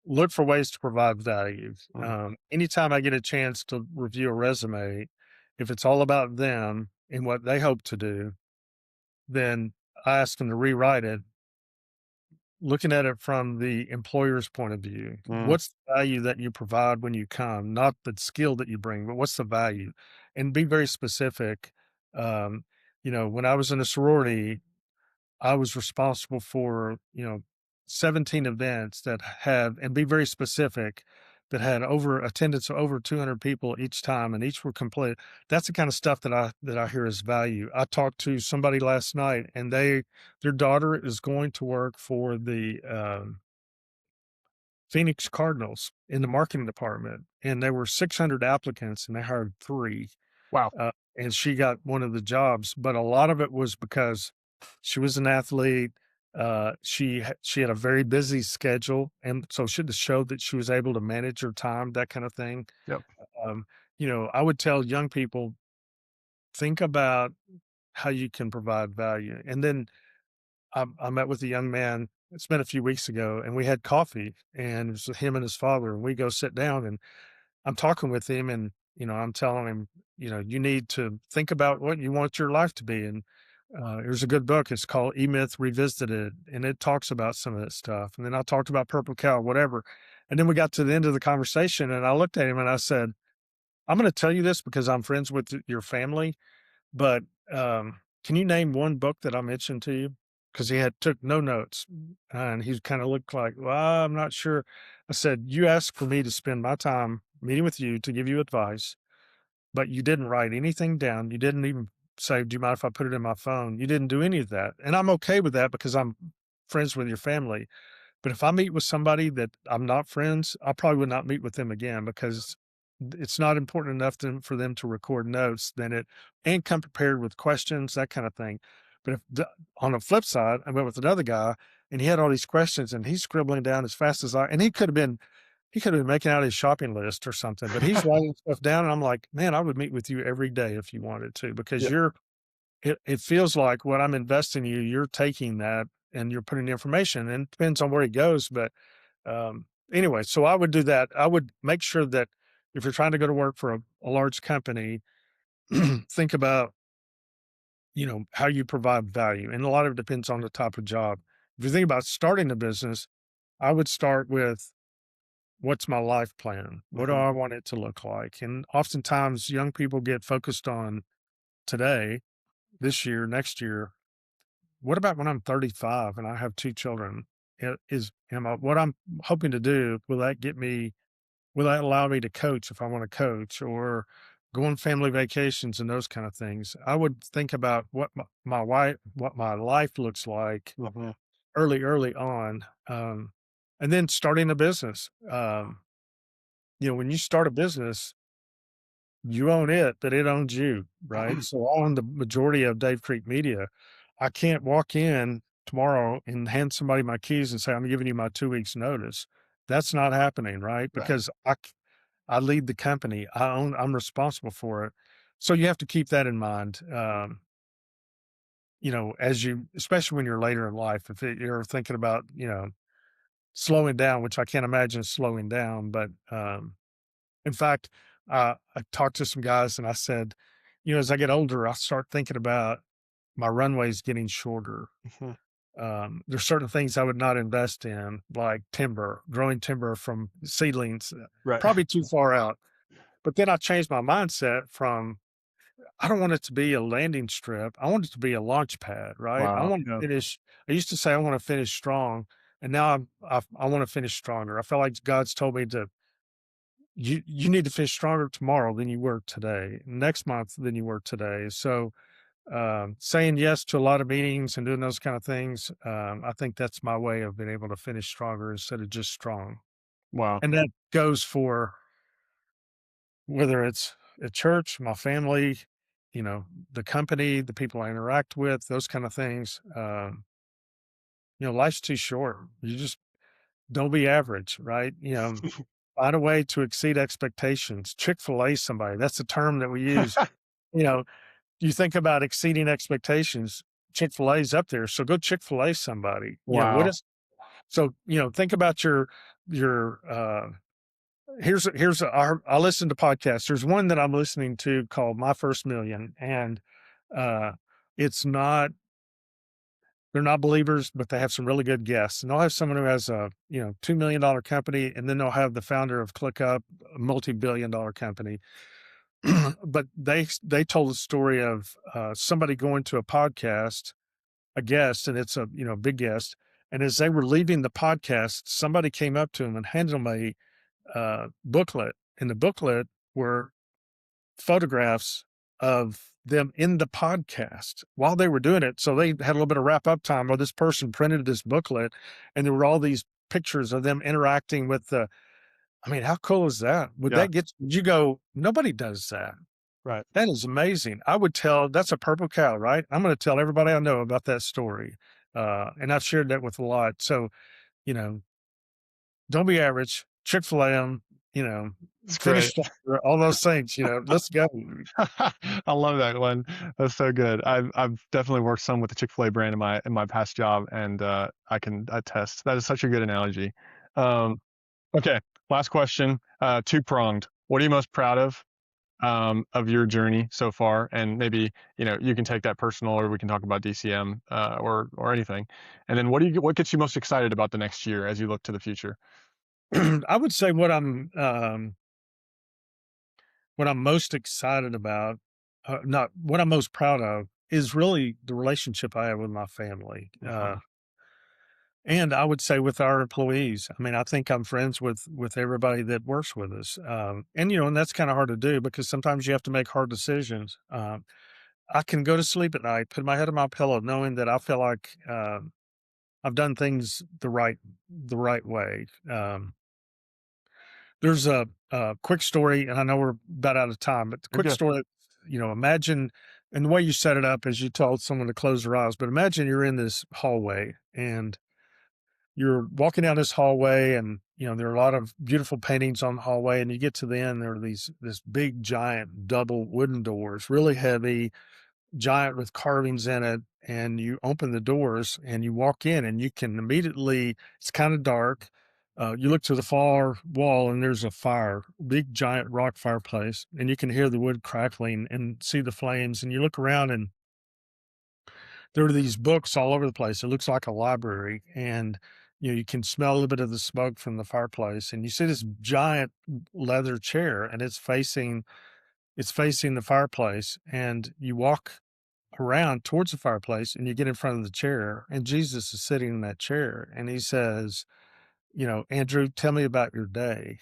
Look for ways to provide value. Mhm. Anytime I get a chance to review a resume, if it's all about them and what they hope to do, then I ask them to rewrite it, looking at it from the employer's point of view. Mm, What's the value that you provide when you come? Not the skill that you bring, but what's the value? And be very specific. Um, when I was in a sorority, I was responsible for, 17 events that had, and be very specific, that had over attendance of over 200 people each time, and each were complete. That's the kind of stuff that I hear as value. I talked to somebody last night, and their daughter is going to work for the Phoenix Cardinals in the marketing department, and there were 600 applicants, and they hired 3. wow. And she got one of the jobs, but a lot of it was because she was an athlete. She had a very busy schedule, and so she just showed that she was able to manage her time, that kind of thing. Yep. Um, I would tell young people, think about how you can provide value. And then I met with a young man. It's been a few weeks ago, and we had coffee, and it was him and his father. And we go sit down, and I'm talking with him, and I'm telling him, you need to think about what you want your life to be. And there's a good book. It's called E Myth Revisited, and it talks about some of that stuff. And then I talked about Purple Cow, whatever. And then we got to the end of the conversation, and I looked at him and I said, "I'm going to tell you this because I'm friends with your family, but can you name one book that I mentioned to you?" Because he had took no notes, and he kind of looked like, "Well, I'm not sure." I said, "You asked for me to spend my time meeting with you to give you advice, but you didn't write anything down. You didn't even say, 'Do you mind if I put it in my phone?' You didn't do any of that, and I'm okay with that because I'm friends with your family. But if I meet with somebody that I'm not friends, I probably would not meet with them again because it's not important enough for them to record notes, then it and come prepared with questions, that kind of thing. But on the flip side, I went with another guy and he had all these questions and he's scribbling down as fast as and he could have been making out his shopping list or something, but he's writing stuff down. And I'm like, man, I would meet with you every day if you wanted to, because Yep. it feels like what I'm investing in you, you're taking that and you're putting the information, and it depends on where he goes. But anyway, so I would do that. I would make sure that if you're trying to go to work for a large company, think about, how you provide value. And a lot of it depends on the type of job. If you think about starting a business, I would start with, what's my life plan? What do Mhm. I want it to look like? And oftentimes young people get focused on today, this year, next year. What about when I'm 35 and I have 2 children? What I'm hoping to do, will that allow me to coach if I want to coach, or go on family vacations and those kind of things? I would think about what my life looks like Mhm. early on. And then starting a business. When you start a business, you own it, but it owns you, right? So I own the majority of Dave Creek Media. I can't walk in tomorrow and hand somebody my keys and say, "I'm giving you my 2 weeks notice." That's not happening, right? Right. Because I lead the company. I'm responsible for it. So you have to keep that in mind. Especially when you're later in life, if you're thinking about, slowing down, which I can't imagine slowing down, but in fact, I talked to some guys and I said, as I get older, I start thinking about my runways getting shorter. Mhm. There's certain things I would not invest in, like timber, growing timber from seedlings, Right. probably too far out. But then I changed my mindset from I don't want it to be a landing strip. I want it to be a launch pad, right? I Wow. want Yeah. to finish. I used to say I want to finish strong, and now I want to finish stronger. I feel like God's told me to you need to finish stronger tomorrow than you were today, next month than you were today. So saying yes to a lot of meetings and doing those kind of things, I think that's my way of being able to finish stronger instead of just strong. Wow. And that goes for whether it's at church, my family, the company, the people I interact with, those kind of things. Life's too short. You just don't be average, right? Find a way to exceed expectations. Chick-fil-A somebody. That's the term that we use. You know, you think about exceeding expectations, Chick-fil-A's up there. So go Chick-fil-A somebody. What Wow. is so, think about your I listen to podcasts. There's one that I'm listening to called My First Million, and uh, it's not they're not believers, but they have some really good guests. And they'll have someone who has a $2 million company, and then they'll have the founder of ClickUp, a multi-billion-dollar company. But they told the story of somebody going to a podcast, a guest, and it's a big guest. And as they were leaving the podcast, somebody came up to him and handed him a booklet. And the booklet were photographs of them in the podcast while they were doing it. So they had a little bit of wrap up time where this person printed this booklet and there were all these pictures of them interacting with I mean, how cool is that? Yeah. Would you go, nobody does that. Right. That is amazing. I would tell, that's a purple cow, right? I'm going to tell everybody I know about that story. And I've shared that with a lot. So, you know, don't be average, Chick-fil-A 'em, It's finish great. strong, all those things, let's go. I love that one. That's so good. I've definitely worked some with the Chick-fil-A brand in my past job, and I can attest. That is such a good analogy. Um, okay, last question. Two-pronged. What are you most proud of your journey so far? And maybe you can take that personal, or we can talk about DCM or anything. And then what gets you most excited about the next year as you look to the future? I would say what I'm most excited about, not what I'm most proud of, is really the relationship I have with my family, Uh-huh. and I would say with our employees. I mean, I think I'm friends with everybody that works with us, and that's kind of hard to do because sometimes you have to make hard decisions. I can go to sleep at night, put my head on my pillow, knowing that I feel like I've done things the right way. There's a quick story, and I know we're about out of time, but the You're quick good. story, imagine, and the way you set it up is you told someone to close their eyes, but imagine you're in this hallway and you're walking down this hallway and, there are a lot of beautiful paintings on the hallway and you get to the end, there are this big giant double wooden doors, really heavy, giant with carvings in it, and you open the doors and you walk in and you can immediately it's kind of dark. You look to the far wall and there's a fire, big giant rock fireplace, and you can hear the wood crackling and see the flames. And you look around and there are these books all over the place. It looks like a library, and you can smell a little bit of the smoke from the fireplace. And you see this giant leather chair, and it's facing the fireplace. And you walk around towards the fireplace and you get in front of the chair and Jesus is sitting in that chair and he says, Andrew, tell me about your day.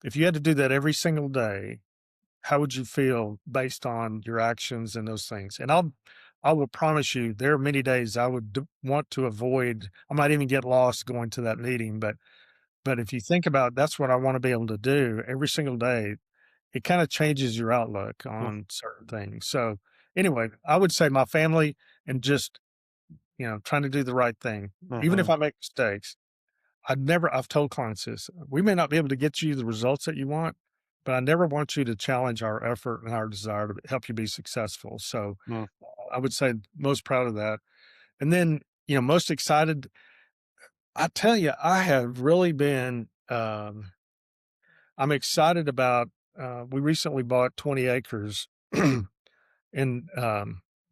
If you had to do that every single day, how would you feel based on your actions and those things? And I will promise you there are many days I would want to avoid. I might even get lost going to that meeting, but if you think about that's what I want to be able to do every single day, it kind of changes your outlook Mm, on certain things. So anyway, I would say my family and just, trying to do the right thing. Even if mhm, I make mistakes, I've told clients this, we may not be able to get you the results that you want, but I never want you to challenge our effort and our desire to help you be successful. So mm. I would say most proud of that. And then, most excited. I tell you, I have really been, I'm excited about. we recently bought 20 acres, and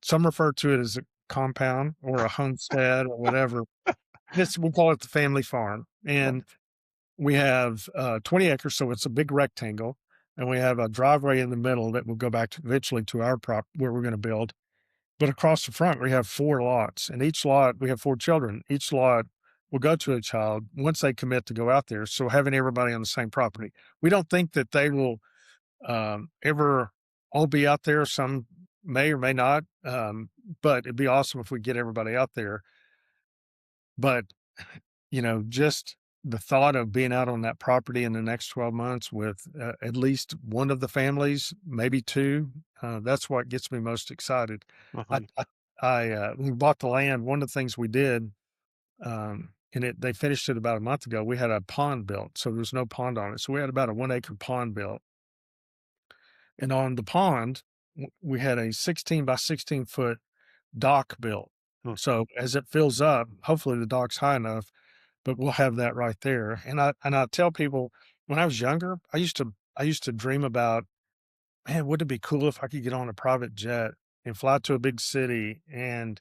some refer to it as a compound or a homestead or whatever. This we call it the family farm, and we have 20 acres, so it's a big rectangle, and we have a driveway in the middle that will go back to eventually to our prop where we're going to build. But across the front, we have 4 lots, and each lot we have 4 children. Each lot will go to a child once they commit to go out there. So having everybody on the same property, we don't think that they will ever all be out there. Some may or may not, but it'd be awesome if we get everybody out there. But just the thought of being out on that property in the next 12 months with at least one of the families, maybe 2, that's what gets me most excited. I, Mhm. when we bought the land, one of the things we did, and they finished it about a month ago. We had a pond built, so there's no pond on it. So we had about a 1 acre pond built, and on the pond, we had a 16 by 16-foot dock built. Mm. So as it fills up, hopefully the dock's high enough, but we'll have that right there. And I tell people when I was younger, I used to dream about, man, wouldn't it be cool if I could get on a private jet and fly to a big city and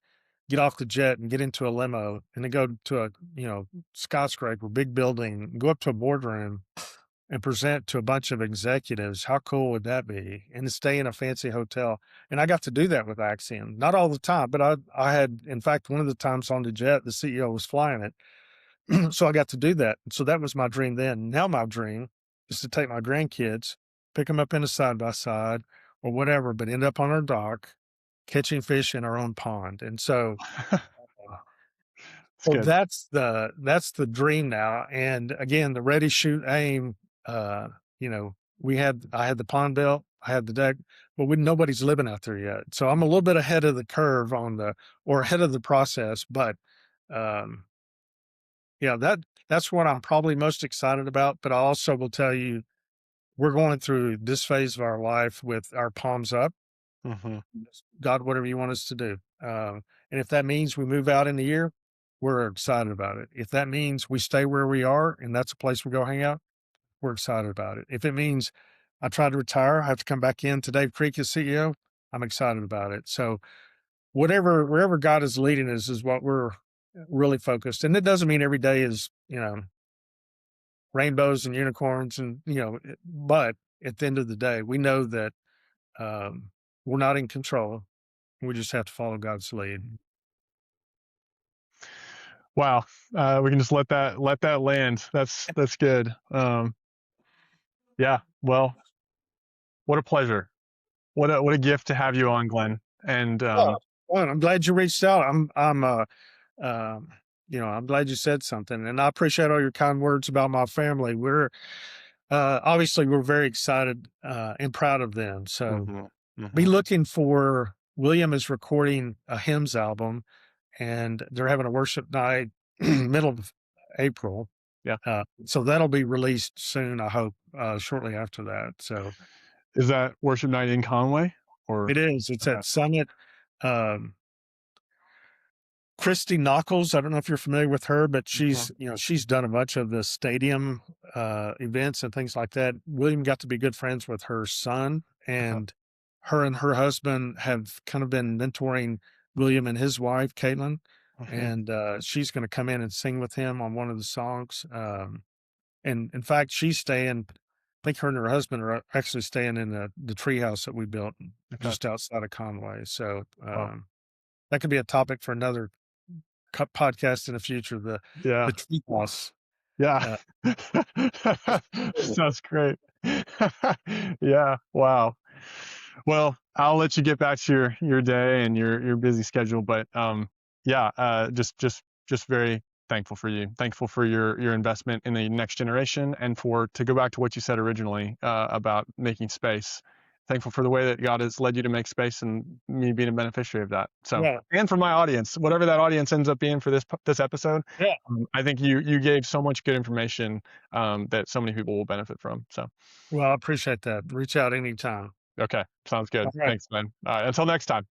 get off the jet and get into a limo and then go to a, skyscraper, big building, go up to a boardroom and present to a bunch of executives. How cool would that be? And to stay in a fancy hotel. And I got to do that with Acxiom. Not all the time, but I had, in fact, one of the times on the jet, the CEO was flying it. So I got to do that. So that was my dream then. Now my dream is to take my grandkids, pick them up in a side by side or whatever, but end up on our dock catching fish in our own pond. And so, It's so good. that's the dream now. And again, the ready, shoot, aim. Uh, I had the pond built, I had the deck, but nobody's living out there yet. So I'm a little bit ahead of the curve or ahead of the process. But um, yeah, that's what I'm probably most excited about, but I also will tell you, we're going through this phase of our life with our palms up. Mhm. Just, God, whatever you want us to do. And if that means we move out in the year, we're excited about it. If that means we stay where we are and that's a place we go hang out, we're excited about it. If it means I try to retire, I have to come back in to Dave Creek as CEO, I'm excited about it. So wherever God is leading us is what we're really focused. And it doesn't mean every day is, rainbows and unicorns and but at the end of the day we know that um, we're not in control. We just have to follow God's lead. Wow. We can just let that land. That's good. Yeah. Well, what a pleasure. What a gift to have you on, Glenn. And Oh, well, I'm glad you reached out. Um, I'm glad you said something, and I appreciate all your kind words about my family. We're obviously we're very excited and proud of them. So mhm, be mhm. looking for William is recording a hymns album, and they're having a worship night middle of April. Yeah. So that'll be released soon, I hope, shortly after that. So Is that worship night in Conway or it is. It's okay. at Summit. Um, Christy Knuckles, I don't know if you're familiar with her, but Mhm. she's done a bunch of the stadium events and things like that. William got to be good friends with her son, Okay. and her husband have kind of been mentoring William and his wife, Caitlin, Mhm. and she's going to come in and sing with him on one of the songs. And in fact, she's staying. I think her and her husband are actually staying in the tree house that we built Okay. just outside of Conway. So Wow. that could be a topic for another podcast in the future. The Yeah. the tree house. Yeah. Uh, Sounds great. Yeah. Wow. Well, I'll let you get back to your day and your busy schedule, but yeah, just very thankful for you. Thankful for your investment in the next generation, and for to go back to what you said originally about making space. Thankful for the way that God has led you to make space, and me being a beneficiary of that. So, yeah, and for my audience, whatever that audience ends up being for this episode, yeah. I think you gave so much good information that so many people will benefit from. So, Well, I appreciate that. Reach out anytime. okay, sounds good. All right. Thanks, man. Until next time.